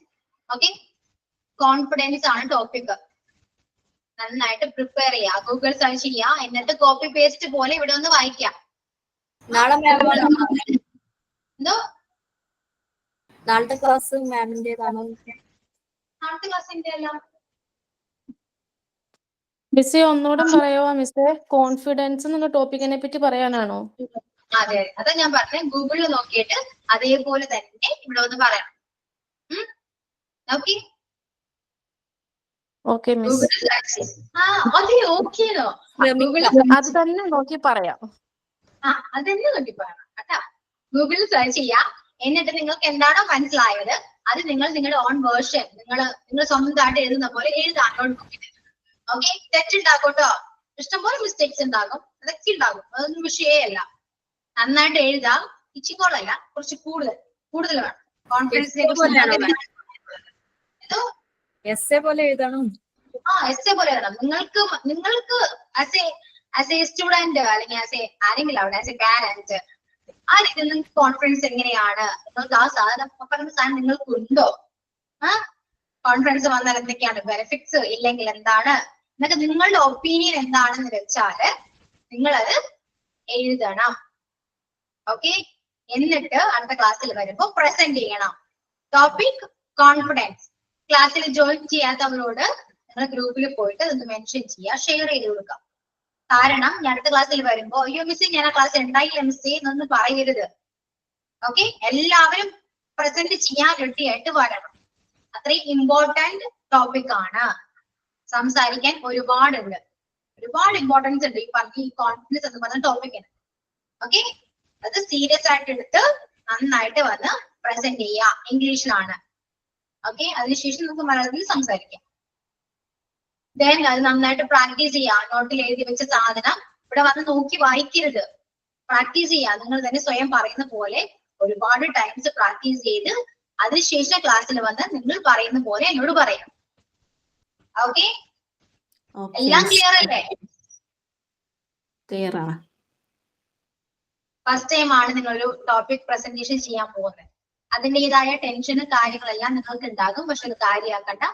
ഓക്കെ, കോൺഫിഡൻസ് ആണ് ടോപ്പിക്. നന്നായിട്ട് പ്രിപ്പയർ ചെയ്യാം, ഗൂഗിൾ സെർച്ച് ചെയ്യാം, എന്നിട്ട് കോപ്പി പേസ്റ്റ് പോലെ ഇവിടെ ഒന്ന് വായിക്കാം. നാളെ എന്തോ നാളത്തെ ക്ലാസ് മാമിന്റേതാണോ? നാളത്തെ ക്ലാസ്സിന്റെ അല്ല. മിസ്സേ ഒന്നുകൂടെ പറയാമോ മിസ്സേ? കോൺഫിഡൻസ് എന്ന ടോപ്പിക്കിനെ പറ്റി പറയാനാണോ? അതെ, അതാ ഞാൻ പറഞ്ഞത്. ഗൂഗിളിൽ നോക്കിയിട്ട് അതേപോലെ തന്നെ ഇവിടെ ഒന്ന് പറയണം. Okay, okay miss. അതെ, ഓക്കെയോ? അത് തന്നെ നോക്കി പറയാം. അതെന്നെ നോക്കി പറയണം കേട്ടാ. ഗൂഗിളിൽ സെർച്ച് ചെയ്യാം, എന്നിട്ട് നിങ്ങൾക്ക് എന്താണോ മനസ്സിലായത് അത് നിങ്ങൾ നിങ്ങളുടെ ഓൺ വേർഷൻ നിങ്ങൾ സ്വന്തമായിട്ട് എഴുതുന്ന പോലെ എഴുതാൻ. ഓക്കെ, തെറ്റുണ്ടാക്കോട്ടോ. ഇഷ്ടംപോലെ മിസ്റ്റേക്സ് ഉണ്ടാകും, അതൊക്കെ ഉണ്ടാകും, അതൊന്നും വിഷയമല്ല. നന്നായിട്ട് എഴുതാം. ഇച്ചിക്കോളല്ല, കുറച്ച് കൂടുതൽ വേണം. കോൺഫിഡൻസിനെ കുറിച്ച് എസ്സേ പോലെ എഴുതണം. എസ്സേ പോലെ എഴുതണം. നിങ്ങൾക്ക് ആസ് എ സ്റ്റുഡന്റ് അല്ലെങ്കിൽ ആരെങ്കിലും അവിടെ ആസ് എ പാരന്റ് ആ രീതിയിൽ നിങ്ങൾക്ക് കോൺഫിഡൻസ് എങ്ങനെയാണ്, നിങ്ങൾക്ക് ആ സാധനം പറഞ്ഞ സാധനം നിങ്ങൾക്ക് ഉണ്ടോ? കോൺഫിഡൻസ് വന്നാൽ എന്തൊക്കെയാണ് ബെനിഫിറ്റ്സ്, ഇല്ലെങ്കിൽ എന്താണ് എന്നൊക്കെ നിങ്ങളുടെ ഒപ്പീനിയൻ എന്താണെന്ന് വെച്ചാല് നിങ്ങളത് എഴുതണം. ഓക്കെ, എന്നിട്ട് അടുത്ത ക്ലാസ്സിൽ വരുമ്പോൾ പ്രസന്റ് ചെയ്യണം. Topic confidence. ക്ലാസ്സിൽ ജോയിൻ ചെയ്യാത്തവരോട് നിങ്ങൾ ഗ്രൂപ്പിൽ പോയിട്ട് അതൊന്ന് മെൻഷൻ ചെയ്യുക, ഷെയർ ചെയ്ത് കൊടുക്കുക. കാരണം ഞാൻ അടുത്ത ക്ലാസ്സിൽ വരുമ്പോ അയ്യോ മിസ് ഞാൻ ആ ക്ലാസ് ഉണ്ടായില്ല മിസ് എന്നൊന്നും പറയരുത്. ഓക്കെ, എല്ലാവരും പ്രസന്റ് ചെയ്യാൻ റെഡി ആയിട്ട് വരണം. അത്രയും ഇമ്പോർട്ടന്റ് ടോപ്പിക് ആണ്. സംസാരിക്കാൻ ഒരുപാടുണ്ട്, ഒരുപാട് ഇമ്പോർട്ടൻസ് ഉണ്ട് ഈ കോൺഫിഡൻസ് എന്ന് പറഞ്ഞ ടോപ്പിക്കിന്. ഓക്കെ, അത് സീരിയസ് ആയിട്ട് എടുത്ത് നന്നായിട്ട് വന്ന് പ്രസന്റ് ചെയ്യുക. ഇംഗ്ലീഷിലാണ്. ഓക്കെ, അതിനുശേഷം നമുക്ക് മലയാളത്തിൽ സംസാരിക്കാം. ദെൻ അത് നന്നായിട്ട് പ്രാക്ടീസ് ചെയ്യുക. നോട്ടിൽ എഴുതി വെച്ച സാധനം ഇവിടെ വന്ന് നോക്കി വായിക്കരുത്. പ്രാക്ടീസ് ചെയ്യുക. നിങ്ങൾ തന്നെ സ്വയം പറയുന്ന പോലെ ഒരുപാട് ടൈംസ് പ്രാക്ടീസ് ചെയ്ത് അതിനുശേഷം ക്ലാസ്സിൽ വന്ന് നിങ്ങൾ പറയുന്ന പോലെ എന്നോട് പറയാം. ഓക്കെ, എല്ലാം ക്ലിയർ അല്ലേ? ക്ലിയർ ആണ്. ഫസ്റ്റ് ടൈം ആണ് നിങ്ങളൊരു ടോപ്പിക് പ്രസന്റേഷൻ ചെയ്യാൻ പോകുന്നത്. അതിൻ്റെതായ ടെൻഷനും കാര്യങ്ങളെല്ലാം നിങ്ങൾക്ക് ഉണ്ടാകും. പക്ഷെ അത് കാര്യമാക്കണ്ട.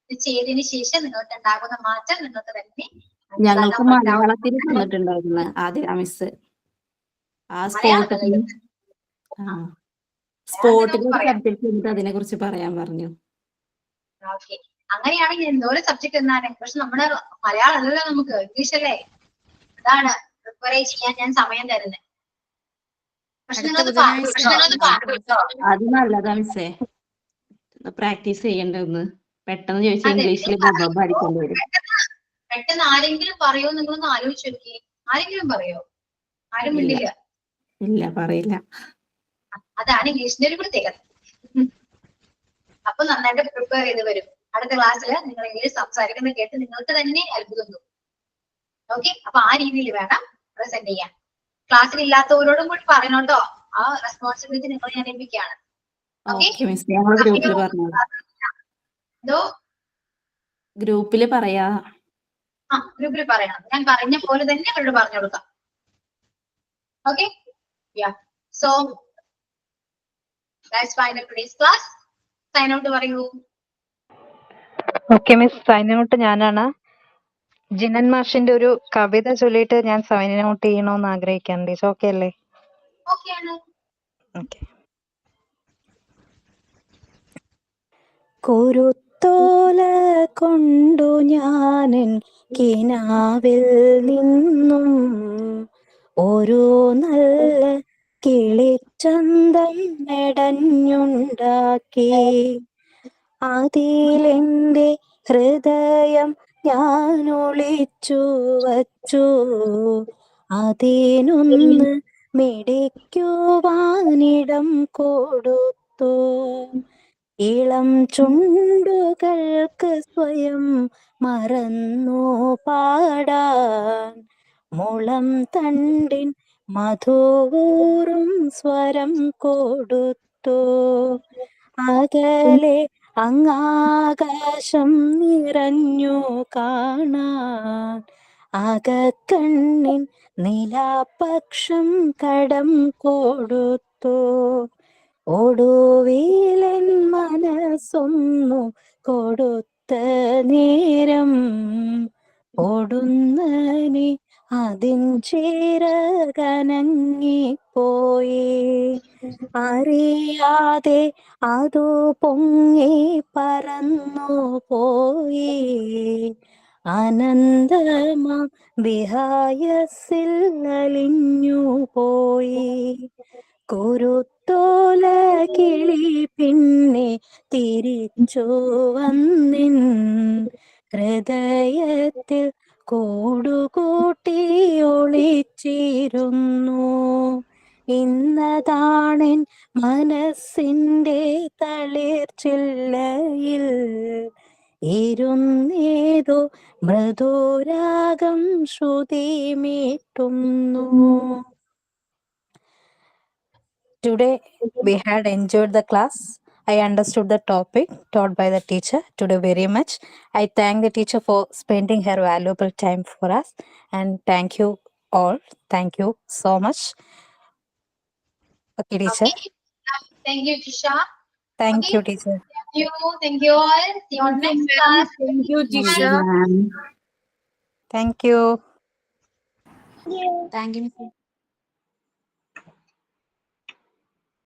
ഇത് ചെയ്തതിന് ശേഷം നിങ്ങൾക്ക് ഉണ്ടാകുന്ന മാറ്റം നിങ്ങൾക്ക് തന്നെ ഞങ്ങൾക്ക് മലയാളത്തിൽ തന്നിട്ടുണ്ടായിരുന്നു ആദ്യ മിസ്. ആ സ്പോട്ടിൽ സബ്ജക്ട് എന്നിട്ട് അതിനെ കുറിച്ച് പറയാൻ പറഞ്ഞു. ഓക്കെ, അങ്ങനെയാണെങ്കിൽ എന്തോരം സബ്ജക്ട് എന്നാണ്. പക്ഷെ നമ്മുടെ മലയാളം അല്ലല്ലോ, നമുക്ക് ഇംഗ്ലീഷ് അല്ലേ. അതാണ് പ്രിപ്പയർ ചെയ്യാൻ ഞാൻ സമയം തരുന്നത്. അത് നല്ലതാ മിസ്സേ, പ്രാക്ടീസ് ചെയ്യണ്ടെന്ന്. പെട്ടെന്ന് ചോദിച്ചാൽ ഇംഗ്ലീഷിൽ പഠിക്കേണ്ടി വരും. പെട്ടെന്ന് ആരെങ്കിലും പറയോ നിങ്ങളൊന്ന് ആലോചിച്ച് നോക്കി. ആരെങ്കിലും പറയോ? ആരും മിണ്ടില്ല. ഇല്ല, പറയില്ല. അതാണ് ഇംഗ്ലീഷിന്റെ ഒരു പ്രത്യേകത. അപ്പൊ നന്നായിട്ട് പ്രിപ്പയർ ചെയ്ത് വരും. അടുത്ത ക്ലാസ്സിൽ നിങ്ങൾ ഇംഗ്ലീഷ് സംസാരിക്കുന്നത് കേട്ട് നിങ്ങൾക്ക് തന്നെ അത്ഭുതം തോന്നും. ഓക്കെ, അപ്പൊ ആ രീതിയിൽ വേണം പ്രസന്റ് ചെയ്യാൻ. ക്ലാസ്സിൽ ഇല്ലാത്തവരോടും കൂടി പറയണോട്ടോ. ആ റെസ്പോൺസിബിലിറ്റി നിങ്ങൾ ഞാൻ ഏൽപ്പിക്കുകയാണ്. ഗ്രൂപ്പില് പറയാ. ഗ്രൂപ്പിൽ പറയണം. ഞാൻ പറഞ്ഞ പോലെ തന്നെ അവരോട് പറഞ്ഞു കൊടുക്കാം. Okay, so that's fine for today's class. Sign out പറയൂ. ഓക്കെ മിസ്, സൈൻ ഔട്ട് ഞാനാണ്. ജിനൻ മാഷിന്റെ ഒരു കവിത ചൊല്ലിയിട്ട് ഞാൻ സൈൻ ഔട്ട് ചെയ്യണമെന്ന് ആഗ്രഹിക്കാറുണ്ട്. ഓക്കെ അല്ലേ? ഓക്കെ ആണ്. ഓക്കെ. കുരുത്തോല കൊണ്ടു ഞാനൻ കിനാവിൽ നിന്നും ഒരു നല്ല കിളിച്ചന്തം മെടഞ്ഞുണ്ടാക്കി. അതിലെന്റെ ഹൃദയം ഞാൻ ഒളിച്ചു വച്ചു. അതിനൊന്ന് മിടിക്കുവാനിടം കൊടുത്തു. ഇളം ചുണ്ടുകൾക്ക് സ്വയം മറന്നു പാടാൻ. മുളം തണ്ടിൻ മധുവൂറും സ്വരം കൊടുത്തു. അകലെ അങ്ങാകാശം നിറഞ്ഞു കാണാൻ. അകക്കണ്ണിൻ നിലാപക്ഷം കടം കൊടുത്തു. ഒടുവിലൻ മനസ്സൊന്നു കൊടുത്ത നേരം ഒടുന്നനെ അതിൻ ചിറകനങ്ങിപ്പോയി. അറിയാതെ അതു പൊങ്ങി പറന്നു പോയി. അനന്തമാം വിഹായസിൽ അലിഞ്ഞു പോയി. കുരുത്തോല കിളി പിന്നെ തിരിച്ചു വന്നിൻ ഹൃദയത്തിൽ കൂടുകൂട്ടി ഒളിച്ചിരുന്നു. ഇന്നതാണെൻ മനസ്സിന്റെ തളിർച്ചില്ലയിൽ ഇരുന്നേതോ മൃദുരാഗം ശ്രുതി മീട്ടുന്നു. Today we had enjoyed the class. I understood the topic taught by the teacher today very much. I thank the teacher for spending her valuable time for us, and thank you all. Thank you so much. Okay, teacher. Okay. Thank you, Tisha. Thank Okay. you, teacher. Thank you all. See you on next class. Thank you, teacher. Thank you. Thank you.